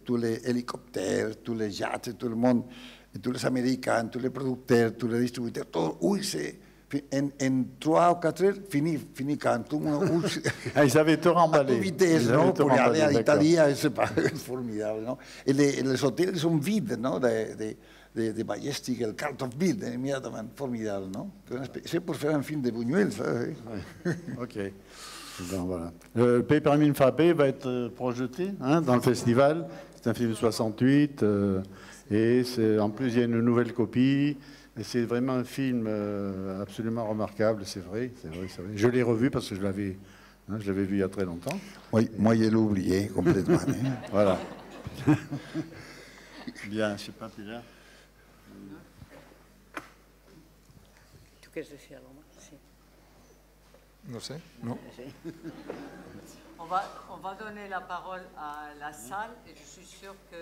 hélicoptères, tous les yachts, tout le monde, tous les Américains, tous les producteurs, tous les distributeurs, tout, oui, c'est... En 3 ou 4 heures, fini quand tout le monde... Ils avaient tout remballé. À toute vitesse, non? Pour aller à l'Italie, c'est pas formidable, non? Et les hôtels sont vides, non? De Majestic, le Carlton vide, immédiatement, formidable, non? C'est pour faire un film de Buñuel, ça. Oui. OK. Donc, voilà. Le Peppermint Frappé va être projeté dans le festival. C'est un film de 68. Et en plus, il y a une nouvelle copie. Et c'est vraiment un film absolument remarquable, c'est vrai. Je l'ai revu parce que je l'avais vu il y a très longtemps. Oui, moi, je l'ai oublié complètement. Voilà. Bien, je ne sais pas, Pilar. ¿Tú quieres decir algo más? Sí. No sé, no. On va donner la parole à la salle et je suis sûr que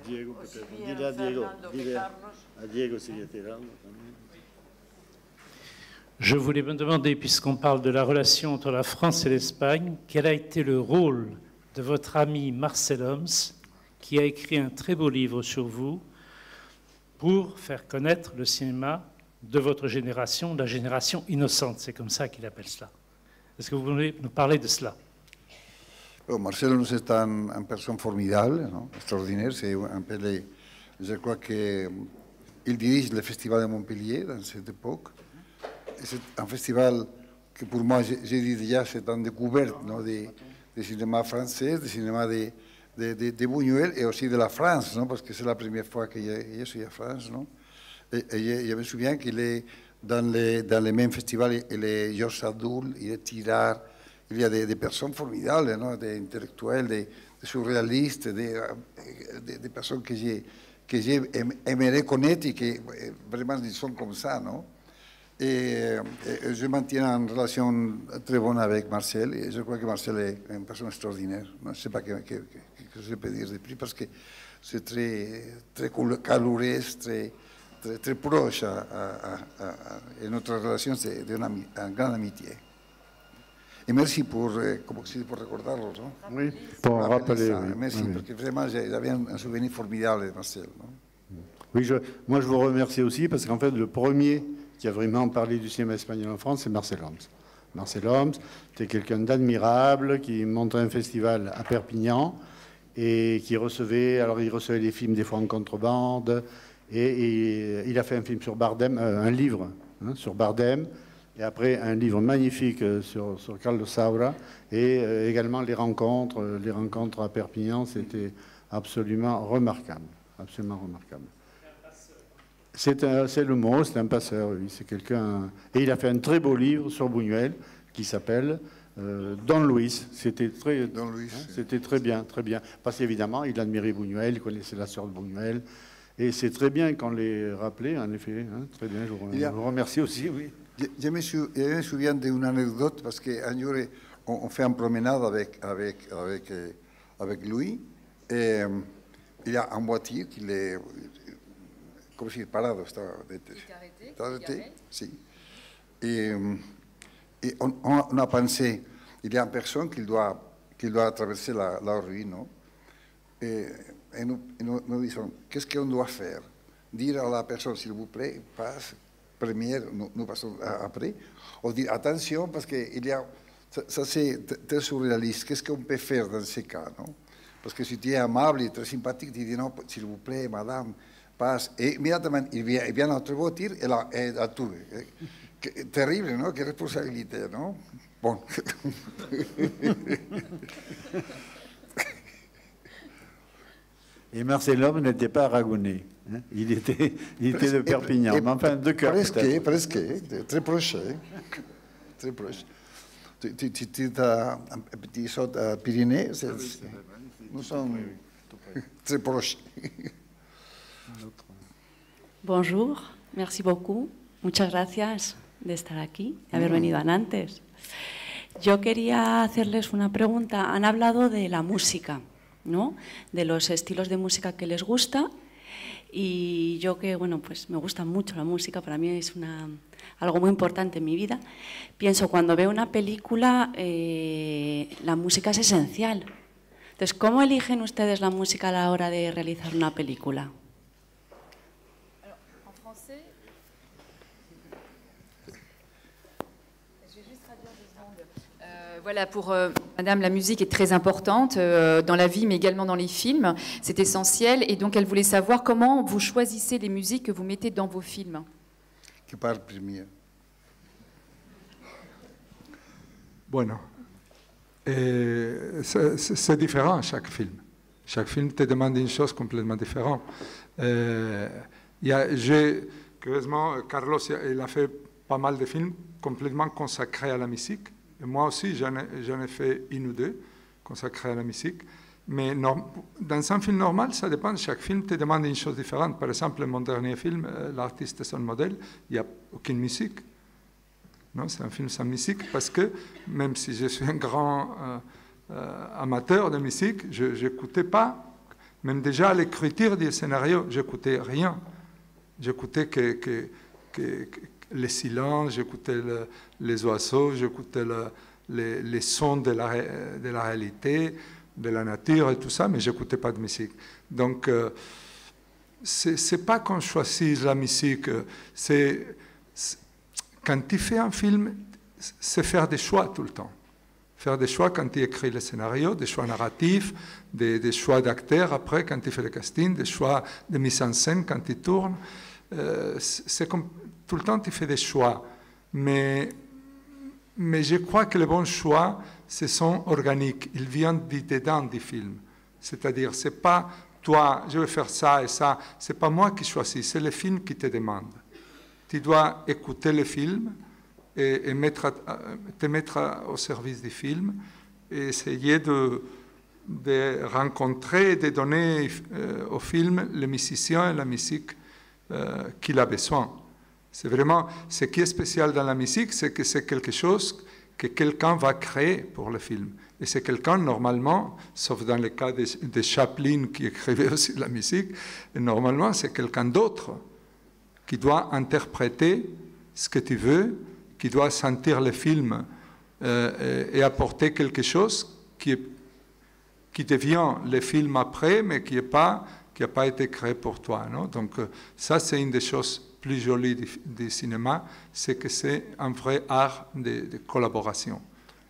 Diego, peut-être. Dile a Diego. Dile a Diego si était là. Je voulais me demander, puisqu'on parle de la relation entre la France et l'Espagne, quel a été le rôle de votre ami Marcel Homs, qui a écrit un très beau livre sur vous, pour faire connaître le cinéma de votre génération, la génération innocente, c'est comme ça qu'il appelle cela. Est-ce que vous voulez nous parler de cela? Marcel Homs est une personne formidable, non? Extraordinaire. Je crois qu'il dirige le Festival de Montpellier dans cette époque. C'est un festival que pour moi, j'ai dit déjà, c'est une découverte, non? De cinéma français, de cinéma de Buñuel et aussi de la France, non? Parce que c'est la première fois que je suis en France. Non? Et je me souviens qu'il est dans les mêmes festivals, il est Georges Sadoul, il est Tirard. Il y a des personnes formidables, non? Des intellectuels, des surréalistes, des personnes que j'aimerais connaître et qui vraiment ils sont comme ça. Non? Et je maintiens une relation très bonne avec Marcel et je crois que Marcel est une personne extraordinaire. Je ne sais pas ce que je peux dire de plus parce que c'est très chaleureux, très proche. Et notre relation, c'est une grande amitié. Et merci pour recordarlo, non? Oui, pour rappeler. Ça. Oui. Merci, parce que vraiment, j'avais un souvenir formidable de Marcel. Non? Oui, moi je vous remercie aussi, parce qu'en fait, le premier qui a vraiment parlé du cinéma espagnol en France, c'est Marcel Homs. Marcel Homs, c'était quelqu'un d'admirable, qui montait un festival à Perpignan, et qui recevait les films des fois en contrebande, et il a fait un film sur Bardem, un livre sur Bardem, et après un livre magnifique sur Carlos Saura, et également les rencontres à Perpignan, c'était absolument remarquable, absolument remarquable. C'est le mot, c'est un passeur, oui, c'est quelqu'un. Et il a fait un très beau livre sur Buñuel qui s'appelle Don Luis. C'était très bien, très bien. Parce qu'évidemment, il admirait Buñuel, il connaissait la sœur de Buñuel, et c'est très bien qu'on l'ait rappelé, en effet. Très bien, je vous remercie aussi, oui. Je me souviens d'une anecdote parce qu'un jour, on fait une promenade avec lui. Et il y a une voiture qui est, comme si parado, está arrêté. Si. Et on a pensé, il y a une personne qui doit traverser la rue, non? Et nous disons, qu'est-ce qu'on doit faire? Dire à la personne, s'il vous plaît, passe. Première, nous passons après, on dit attention parce que ça c'est très surréaliste. Qu'est-ce qu'on peut faire dans ces cas, non? Parce que si tu es amable et très sympathique, tu dis non, s'il vous plaît, madame, passe. Et immédiatement, il vient notre voiture et la tue. Terrible, non? Quelle responsabilité, non? Bon. Et Marcel Homme n'était pas aragonais. Hein, il était de Perpignan, mais enfin de cœur. Presque, très proche. Très proche. Tu as un petit saut à Pyrénées, nous sommes très proches. Bonjour, merci beaucoup. Muchas gracias de estar aquí, de haber venido antes. Yo quería hacerles una pregunta. Han hablado de la música, ¿no? De los estilos de música que les gusta. Y yo que, bueno, pues me gusta mucho la música, para mí es algo muy importante en mi vida. Pienso, cuando veo una película, la música es esencial. Entonces, ¿cómo eligen ustedes la música a la hora de realizar una película? Voilà, pour Madame, la musique est très importante dans la vie, mais également dans les films. C'est essentiel. Et donc, elle voulait savoir comment vous choisissez les musiques que vous mettez dans vos films. Qui parle premier? Bueno, c'est différent à chaque film. Chaque film te demande une chose complètement différente. Curieusement, Carlos, il a fait pas mal de films complètement consacrés à la musique. Et moi aussi, j'en ai fait une ou deux consacrés à la musique. Mais dans un film normal, ça dépend. Chaque film te demande une chose différente. Par exemple, mon dernier film, L'artiste et son modèle, il n'y a aucune musique. Non, c'est un film sans musique parce que, même si je suis un grand amateur de musique, je n'écoutais pas. Même déjà à l'écriture du scénario, je n'écoutais rien. J'écoutais que les silences, j'écoutais les oiseaux, j'écoutais les sons de la réalité, de la nature et tout ça, mais je n'écoutais pas de musique. Donc, c'est pas qu'on choisit la musique, quand tu fais un film, c'est faire des choix tout le temps. Faire des choix quand tu écris le scénario, des choix narratifs, des choix d'acteurs après quand tu fais le casting, des choix de mise en scène quand tu tournes. C'est comme tout le temps tu fais des choix, mais je crois que les bons choix, ce sont organiques, ils viennent du dedans du film. C'est-à-dire, c'est pas toi, je vais faire ça et ça, c'est pas moi qui choisis, c'est le film qui te demande. Tu dois écouter le film et te mettre au service du film et essayer de rencontrer et de donner au film les musiciens et la musique qu'il a besoin. C'est vraiment, ce qui est spécial dans la musique, c'est que c'est quelque chose que quelqu'un va créer pour le film. Et c'est quelqu'un, normalement, sauf dans le cas de Chaplin qui écrivait aussi la musique, et normalement c'est quelqu'un d'autre qui doit interpréter ce que tu veux, qui doit sentir le film et apporter quelque chose qui devient le film après, mais qui n'a pas été créé pour toi. Non? Donc ça, c'est une des choses plus jolies du cinéma, c'est que c'est un vrai art de collaboration.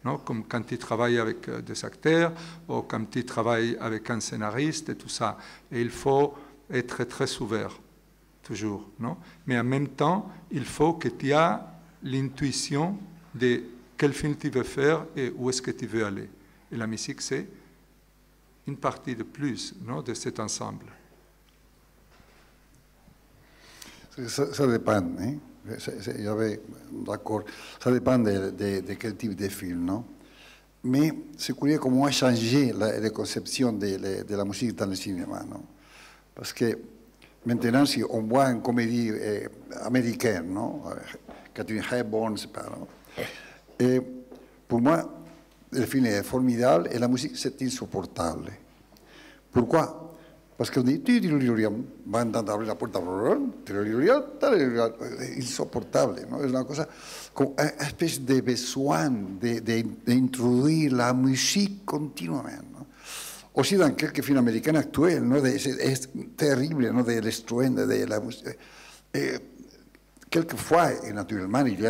Non? Comme quand tu travailles avec des acteurs, ou quand tu travailles avec un scénariste et tout ça. Et il faut être très ouvert. Toujours, non? Mais en même temps, il faut que tu aies l'intuition de quel film tu veux faire et où est-ce que tu veux aller. Et la musique, c'est une partie de plus, non, de cet ensemble. Ça dépend, hein? D'accord. Ça dépend de quel type de film, non? Mais c'est curieux comment a changé la conception de la musique dans le cinéma, non? Parce que maintenant, si on voit une comédie américaine, non? Catherine Hepburn, c'est pas, non? Et pour moi, le film est formidable et la musique, c'est insupportable. Pourquoi? Parce qu'on dit, va entendre abrir la puerta, insupportable, non? C'est une chose, comme une espèce de besoin d'introduire la musique continuellement, non? Aussi dans quelques films américains actuels, no, es terrible, no, de l'instrument, de la musique. Quelquefois, et naturellement, il y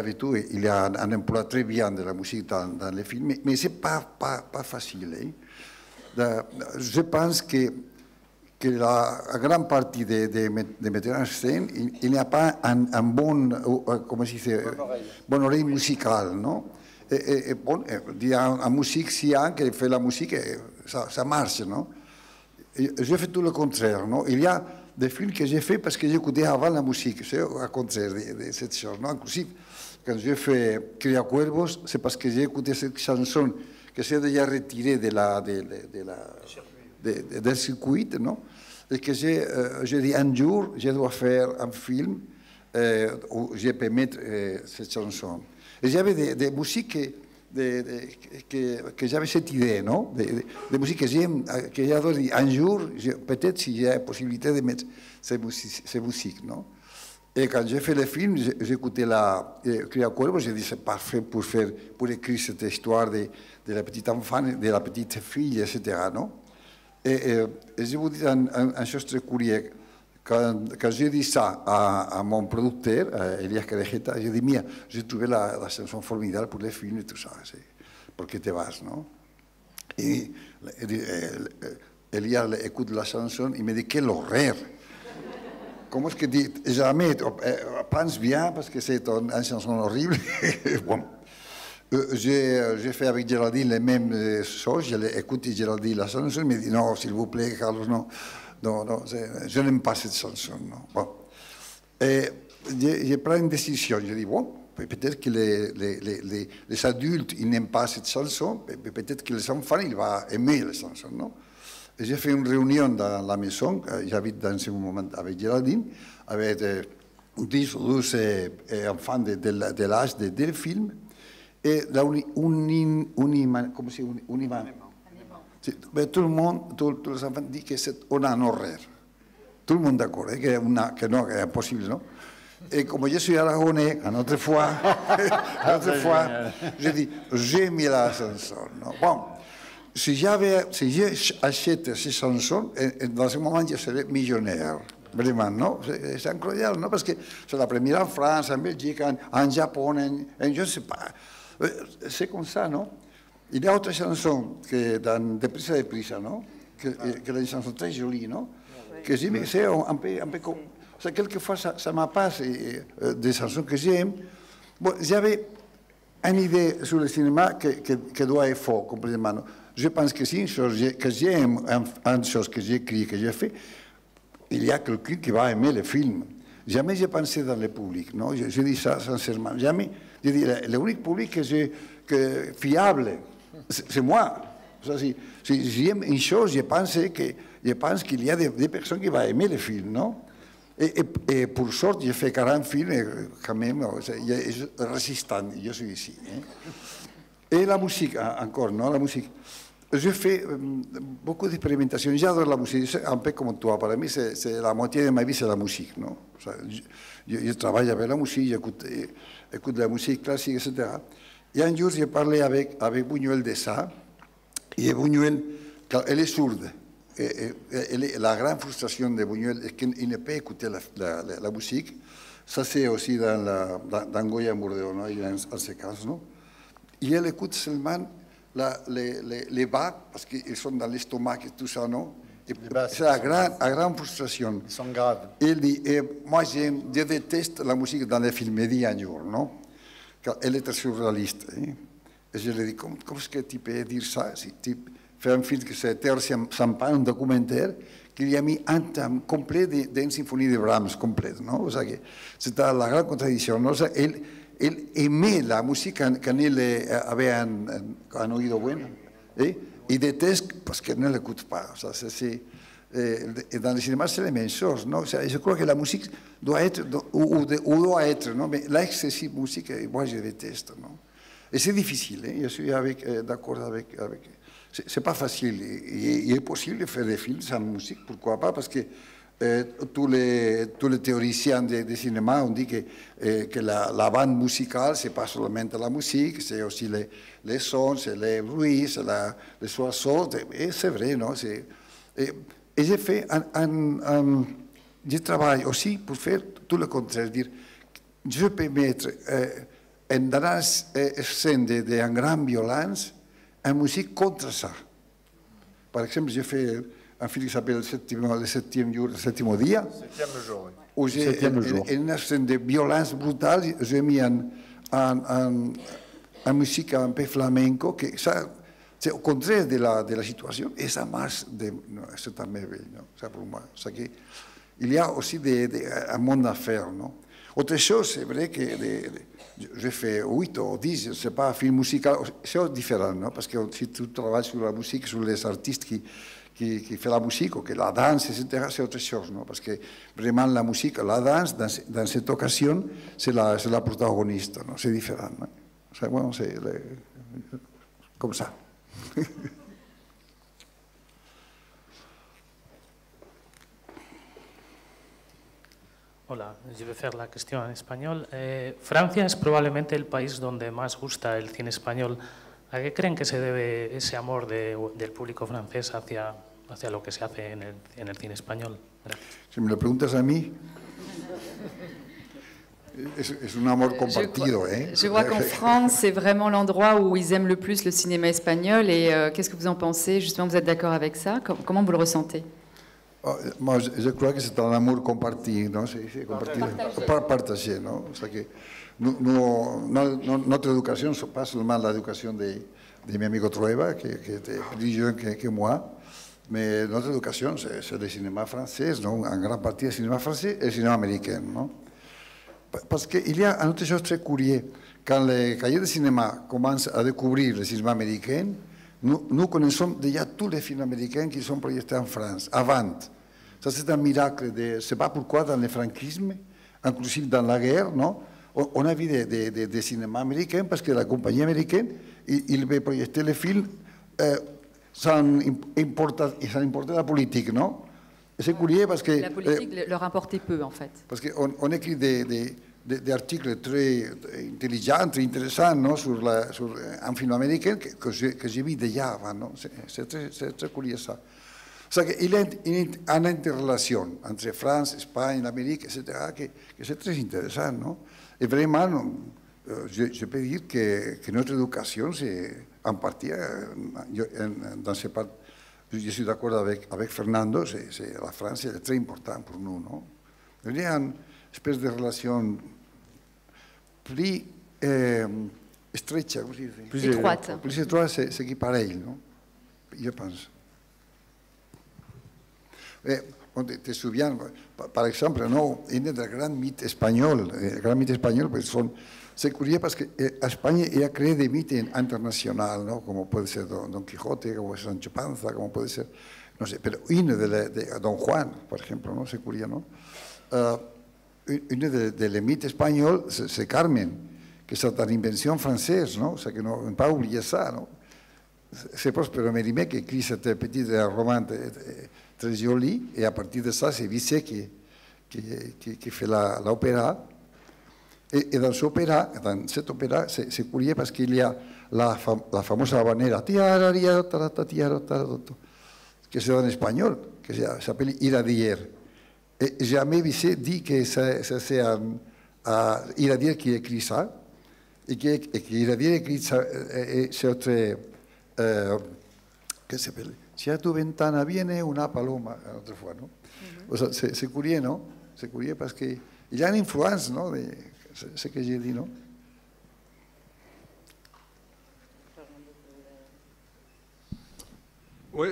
a un emploi très bien de la musique dans les films, mais ce n'est pas facile. Hein. Je pense que la grande partie des metteurs en scène, il n'y a pas un bon, comment se dit, bonne oreille musicale, non? Bon, il y a une musique, si un qui fait la musique, ça marche, non? Je fais tout le contraire, non? Il y a des films que j'ai fait parce que j'écoutais avant la musique, c'est au contraire de cette chose, non? Inclusive, quand j'ai fait Cria Cuervos, c'est parce que j'ai écouté cette chanson que s'est déjà retirée del circuit, non? Et que j'ai dit un jour, je dois faire un film où je peux mettre cette chanson. Et j'avais des musiques que j'avais cette idée, non? Des musiques que j'aime, que j'adore. Un jour, peut-être si j'ai la possibilité de mettre ces musiques, non? Et quand j'ai fait le film, j'écoutais la Cria Cuervo, j'ai dit c'est parfait pour écrire cette histoire de la petite enfant, de la petite fille, etc., non? Et je vous dis une chose très curieuse. Quand j'ai dit ça à mon producteur, Elias Carejeta, j'ai dit, mira, j'ai trouvé la chanson formidable pour les films et tout ça. ¿Por qué te vas, no? Et Elias écoute la chanson, il me dit, quel horreur! Comment est-ce que dit, jamais, pense bien, parce que c'est une chanson horrible. Bon. J'ai fait avec Géraldine les mêmes choses, j'écoute Géraldine la chanson, il me dit, non, s'il vous plaît, Carlos, non. Non, je n'aime pas cette chanson. Non. Bon. Et je prends une décision. Je dis, bon, peut-être que les adultes, ils n'aiment pas cette chanson, peut-être que les enfants, ils vont aimer la chanson. Non? Et j'ai fait une réunion dans la maison, j'habite dans ce moment avec Géraldine, avec 10 ou 12 enfants de l'âge du film, et tout le monde, tous les enfants disent que c'est un horreur. Tout le monde d'accord, que non, c'est impossible, non? Et comme je suis aragonais, une autre fois, je dis, j'ai mis la chanson. Non? Bon, si j'achète ces chansons, dans ce moment, je serais millionnaire. Vraiment, non? C'est incroyable, non? Parce que c'est la première en France, en Belgique, en Japon, je ne sais pas. C'est comme ça, non? Il y a autre chanson que dans Deprisa de Prisa, non? Que est une chanson très jolie, non? Que c'est un peu comme... Quelquefois, ça m'a passé des chansons que j'aime. Bon, j'avais une idée sur le cinéma que doit être faux, complètement. Non? Je pense que si une chose que j'aime, une chose que j'écris, que j'ai fait, il y a quelqu'un qui va aimer le film. Jamais j'ai pensé dans le public, non? Je dis ça sincèrement. Jamais. Je dis, l'unique public que fiable, c'est moi. Si j'aime une chose, je pense qu'il y a des personnes qui vont aimer le film, non? Et pour sorte, j'ai fait 40 films, quand même, résistant, je suis ici. Hein? Et la musique, encore, non? La musique. Je fais beaucoup d'expérimentations. J'adore la musique, c'est un peu comme toi. Pour moi, c'est la moitié de ma vie, c'est la musique, non? Je travaille avec la musique, j'écoute la musique classique, etc. Et un jour, j'ai parlé avec Buñuel de ça. Et Buñuel, elle est sourde. La grande frustration de Buñuel est qu'il ne peut écouter la musique. Ça, c'est aussi dans Goya Mordeo, non? En ce cas, non? Et elle écoute seulement les bas, parce qu'ils sont dans l'estomac et tout ça, non? C'est la grande frustration. Ils sont graves. Il dit, moi, je déteste la musique dans les films, il dit un jour, non? Car elle est surréaliste. Hein? Et je lui dis, comment est-ce que tu peux dire ça? Si tu fais un film que c'est Terre sans pain, un documentaire, qu'il a mis un thème complet d'une symphonie de Brahms, complète, non? C'était la grande contradiction, non? Elle aimait la musique quand elle avait un oído bueno. Il déteste parce qu'elle ne l'écoute pas. Et dans le cinéma, c'est la même chose. Non? Je crois que la musique doit être, ou doit être, non? Mais l'excessive musique, moi, je déteste. Non? Et c'est difficile. Hein? Je suis d'accord avec. C'est pas facile. Il est possible de faire des films sans musique, pourquoi pas? Parce que tous les théoriciens de cinéma ont dit que la bande musicale, c'est pas seulement la musique, c'est aussi les sons, c'est les bruits, c'est les oiseaux. Et c'est vrai, non? Et j'ai fait je travaille aussi pour faire tout le contraire. Dire, je peux mettre dans une scène d'une grande violence une musique contre ça. Par exemple, j'ai fait un film qui s'appelle Le septième jour, le septième dia. Septième jour, oui. Où j'ai une scène de violence brutale, j'ai mis une musique un peu flamenco, que ça, C'est au contraire de la situation, et ça marche, c'est un merveille, non? Ça pour moi. Il y a aussi un monde à faire, non? Autre chose, c'est vrai que je fais 8 ou 10, je ne sais pas, film musical, c'est différent, non? Parce que si tu travailles sur la musique, sur les artistes qui font la musique, ou que la danse, etc., c'est autre chose, non? Parce que vraiment la musique, la danse, dans cette occasion, c'est la protagoniste, non? C'est différent, non? Bueno, c'est comme ça. Hola, yo voy a hacer la cuestión en español. Francia es probablemente el país donde más gusta el cine español. ¿A qué creen que se debe ese amor del público francés hacia lo que se hace en el cine español? Gracias. Si me lo preguntas a mí, es un amor compartido. Je vois qu'en France, c'est vraiment l'endroit où ils aiment le plus le cinéma espagnol. Et qu'est-ce que vous en pensez? Justement, vous êtes d'accord avec ça? Comment vous le ressentez? Moi, je crois que c'est un amour comparti, non? C'est comparti, partagé, non? O sea que notre éducation, pas seulement l'éducation de mi amigo Trueba, qui était plus jeune que moi, mais notre éducation, c'est le cinéma français, non? En grande partie le cinéma français et le cinéma américain, non? Parce qu'il y a une autre chose très curieuse. Quand les cahiers de cinéma commencent à découvrir le cinéma américain, nous connaissons déjà tous les films américains qui sont projetés en France, avant. Ça, c'est un miracle. Je ne sais pas pourquoi, dans le franquisme, inclusive dans la guerre, non, on a vu des cinémas américains parce que la compagnie américaine, il veut projeter les films sans importer la politique, non? C'est curieux parce que... La politique leur importait peu, en fait. Parce qu'on écrit des articles très intelligents, très intéressants, non, sur un film américain que j'ai vu déjà avant. Non? C'est très curieux ça. Il y a une interrelation entre France, Espagne, l'Amérique, etc., que c'est très intéressant. Non? Et vraiment, je peux dire que notre éducation, c'est en partie, dans ce part, je suis d'accord avec Fernando, la France est très importante pour nous. Non? Il y a une espèce de relation plus estrecha, plus étroite. Plus étroite, c'est qui pareil, non? Je pense. On te souviens, par exemple, non, un des grands mythes espagnols, c'est curieux parce qu'Espagne a créé des mythes internationaux, ¿no? Como puede ser Don Quijote, como es Sancho Panza, como puede ser, no sé, pero une de Don Juan, por ejemplo, ¿no? C'est curieux, ¿no? Une des mythes espagnols, c'est Carmen, que c'est une invention française, ¿no? O sea, que no pas oublier ça, ¿no? C'est Prospero Mérimée qui écrit cette petite roman très jolie, et à partir de ça, c'est Bizet qui fait l'opéra. Et dans cet opéra, c'est curieux parce qu'il y a la fameuse habanera, que c'est en espagnol, qui s'appelle Iradier. Et jamais Bizet dit que c'est Iradier qui écrit ça, et que Iradier écrit ça, c'est autre, que s'appelle, si a tu ventana viene una paloma, autrefois, non? O sea, c'est curieux, non? C'est curieux parce qu'il y a une influence, non? C'est ce que j'ai dit, non? Oui,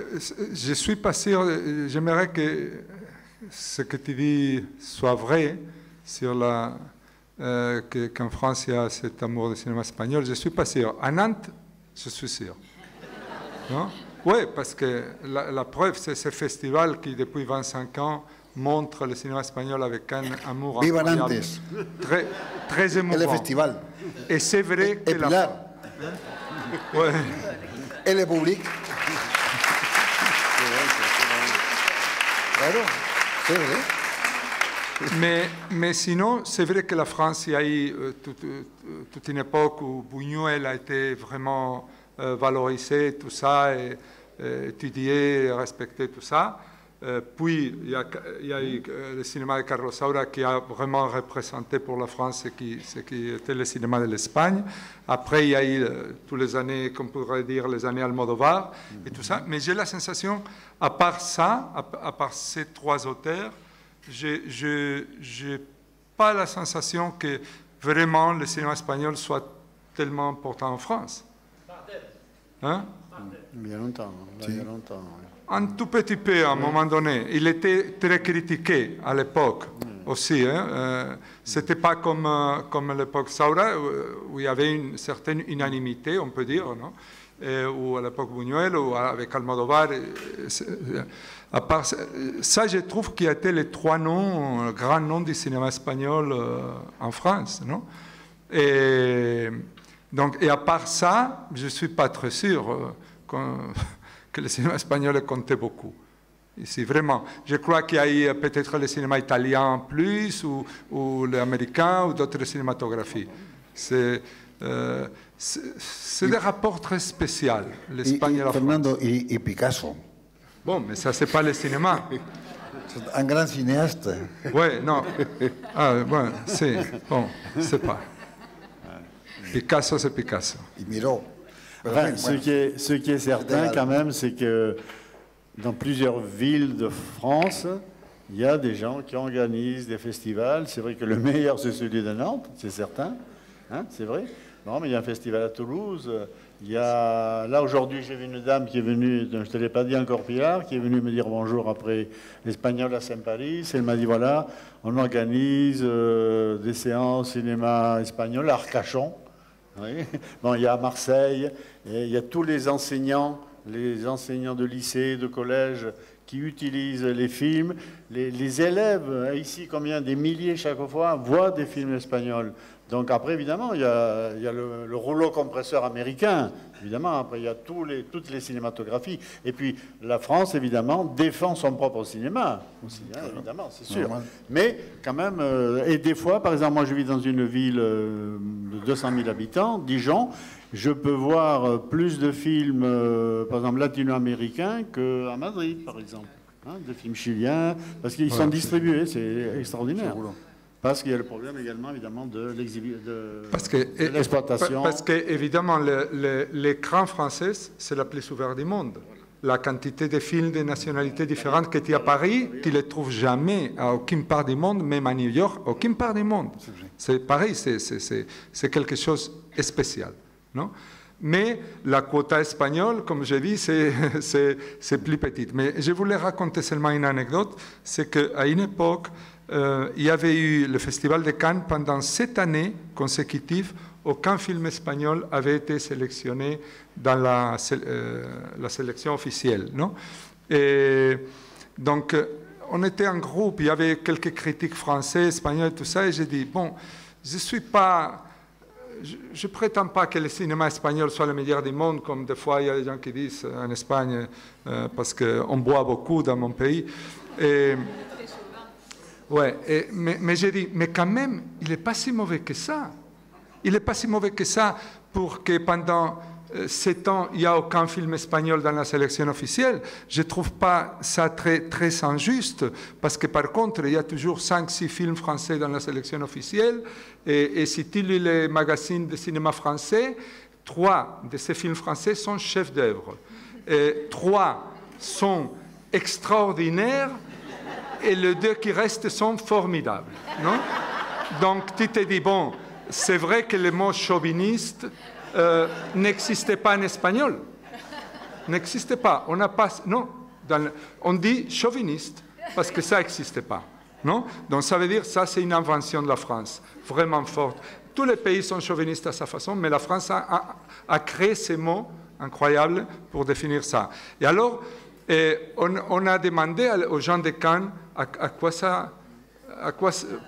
je ne suis pas sûr, j'aimerais que ce que tu dis soit vrai sur qu'en France il y a cet amour du cinéma espagnol. Je ne suis pas sûr. À Nantes, je suis sûr. Non? Oui, parce que la preuve, c'est ce festival qui, depuis 25 ans, montre le cinéma espagnol avec un amour Viva incroyable. Nantes. Très émouvant. Et le festival. Et c'est vrai que Pilar. Ouais. Et le public. Claro, c'est vrai. Mais sinon, c'est vrai que la France, il y a eu toute une époque où Buñuel a été vraiment valorisé, tout ça, et étudié, respecté, tout ça. Puis, il y a eu le cinéma de Carlos Saura qui a vraiment représenté pour la France ce qui était le cinéma de l'Espagne. Après, il y a eu tous les années, comme on pourrait dire, les années Almodovar et tout ça. Mais j'ai la sensation, à part ça, à part ces trois auteurs, je n'ai pas la sensation que vraiment le cinéma espagnol soit tellement important en France. Hein? Il y a longtemps. Il y a longtemps. Un tout petit peu à un moment donné. Il était très critiqué à l'époque aussi. Hein? C'était pas comme l'époque Saura, où il y avait une certaine unanimité, on peut dire, non? Ou à l'époque Buñuel, ou avec Almodovar. À part ça, je trouve qu'il y a été les trois noms, grands noms du cinéma espagnol en France. Non? Et à part ça, je ne suis pas très sûr que le cinéma espagnol comptait beaucoup. Ici, vraiment. Je crois qu'il y a eu peut-être le cinéma italien en plus, ou l'américain, ou d'autres cinématographies. C'est des rapports très spéciaux, l'Espagne et la France. Fernando, et Picasso. Bon, mais ça, c'est pas le cinéma. C'est un grand cinéaste. Oui, non. Ah, bon, c'est pas. Picasso, c'est Picasso. Et Miro. Enfin, ce qui est certain quand même, c'est que dans plusieurs villes de France, il y a des gens qui organisent des festivals. C'est vrai que le meilleur, c'est celui de Nantes, c'est certain. Hein, c'est vrai. Non, mais il y a un festival à Toulouse. Il y a... Là, aujourd'hui, j'ai vu une dame qui est venue, je ne te l'ai pas dit encore, Pilar, qui est venue me dire bonjour après l'Espagnol à Saint-Paris. Elle m'a dit, voilà, on organise des séances cinéma espagnol à Arcachon. Oui. Bon, il y a à Marseille, et il y a tous les enseignants de lycée, de collège, qui utilisent les films. Les élèves, ici, combien? Des milliers chaque fois, voient des films espagnols. Donc après, évidemment, il y a le rouleau compresseur américain. Évidemment, après, il y a toutes les cinématographies. Et puis, la France, évidemment, défend son propre cinéma aussi, hein, évidemment, c'est sûr. Normal. Mais quand même, et des fois, par exemple, moi, je vis dans une ville de 200 000 habitants, Dijon, je peux voir plus de films, par exemple, latino-américains qu'à Madrid, par exemple. Hein, de films chiliens, parce qu'ils sont distribués, c'est extraordinaire. Parce qu'il y a le problème également, évidemment, de l'exploitation. Parce qu'évidemment, l'écran français, c'est la plus ouverte du monde. La quantité de films de nationalités différentes que tu as à Paris, tu ne les trouves jamais à aucune part du monde, même à New York, aucune part du monde. C'est pareil, c'est quelque chose de spécial. Non? Mais la quota espagnole, comme je dis, c'est plus petite. Mais je voulais raconter seulement une anecdote, c'est qu'à une époque, il y avait eu le Festival de Cannes pendant 7 années consécutives. Aucun film espagnol avait été sélectionné dans la sélection officielle. Non? Et donc, on était en groupe, il y avait quelques critiques français, espagnols, tout ça, et j'ai dit, bon, je ne prétends pas que le cinéma espagnol soit le meilleur du monde, comme des fois il y a des gens qui disent en Espagne, parce qu'on boit beaucoup dans mon pays. Ouais, mais j'ai dit, mais quand même, il n'est pas si mauvais que ça. Il n'est pas si mauvais que ça pour que pendant 7 ans, il n'y a aucun film espagnol dans la sélection officielle. Je ne trouve pas ça très, très injuste, parce que par contre, il y a toujours 5-6 films français dans la sélection officielle, et si tu lis les magazines de cinéma français, 3 de ces films français sont chefs d'œuvre. 3 sont extraordinaires, et les 2 qui restent sont formidables. Non? Donc tu te dis, bon, c'est vrai que le mot chauviniste n'existait pas en espagnol. N'existait pas. On n'a pas... Non. On dit chauviniste, parce que ça n'existait pas. Non? Donc ça veut dire, ça c'est une invention de la France, vraiment forte. Tous les pays sont chauvinistes à sa façon, mais la France a créé ces mots incroyables pour définir ça. Et alors, on a demandé aux gens de Cannes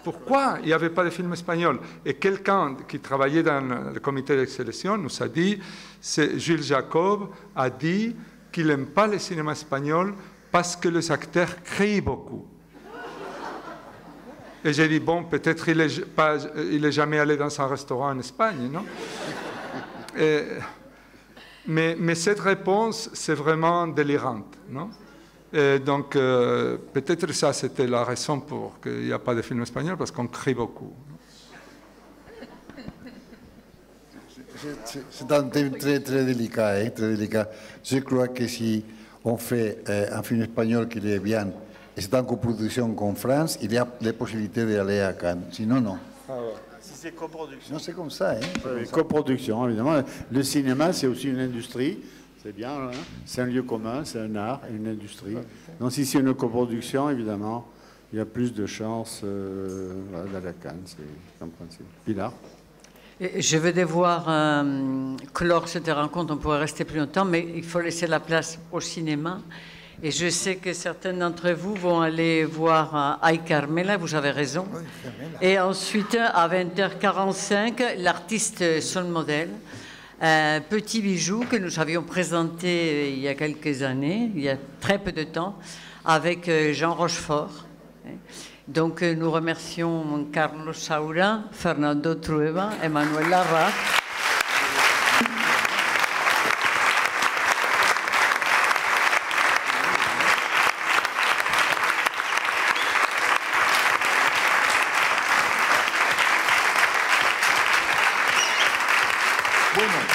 pourquoi il n'y avait pas de film espagnol. Et quelqu'un qui travaillait dans le comité de sélection nous a dit, Jules Jacob a dit qu'il n'aime pas le cinéma espagnol parce que les acteurs crient beaucoup. Et j'ai dit, bon, peut-être il n'est jamais allé dans un restaurant en Espagne, non? Mais cette réponse, c'est vraiment délirante, non? Et donc, peut-être ça, c'était la raison pour qu'il n'y a pas de film espagnol, parce qu'on crie beaucoup. C'est un thème très, très délicat, hein, très délicat. Je crois que si on fait un film espagnol qui est bien, et c'est en coproduction con France, il y a les possibilités d'aller à Cannes. Sinon, non. Ah ouais. Si c'est coproduction. Non, c'est comme ça. Hein, oui, coproduction, évidemment. Le cinéma, c'est aussi une industrie. C'est bien, hein? C'est un lieu commun, c'est un art, une industrie. Donc si c'est une coproduction, évidemment, il y a plus de chances dans la Cannes, c'est compréhensible. Pilar? Je vais devoir clore cette rencontre, on pourrait rester plus longtemps, mais il faut laisser la place au cinéma. Et je sais que certains d'entre vous vont aller voir Ay Carmela, vous avez raison. Et ensuite, à 20h45, l'artiste Son Modèle, petit bijou que nous avions présenté il y a quelques années, il y a très peu de temps, avec Jean Rochefort. Donc nous remercions Carlos Saura, Fernando Trueba et Manuel Larra. Bueno,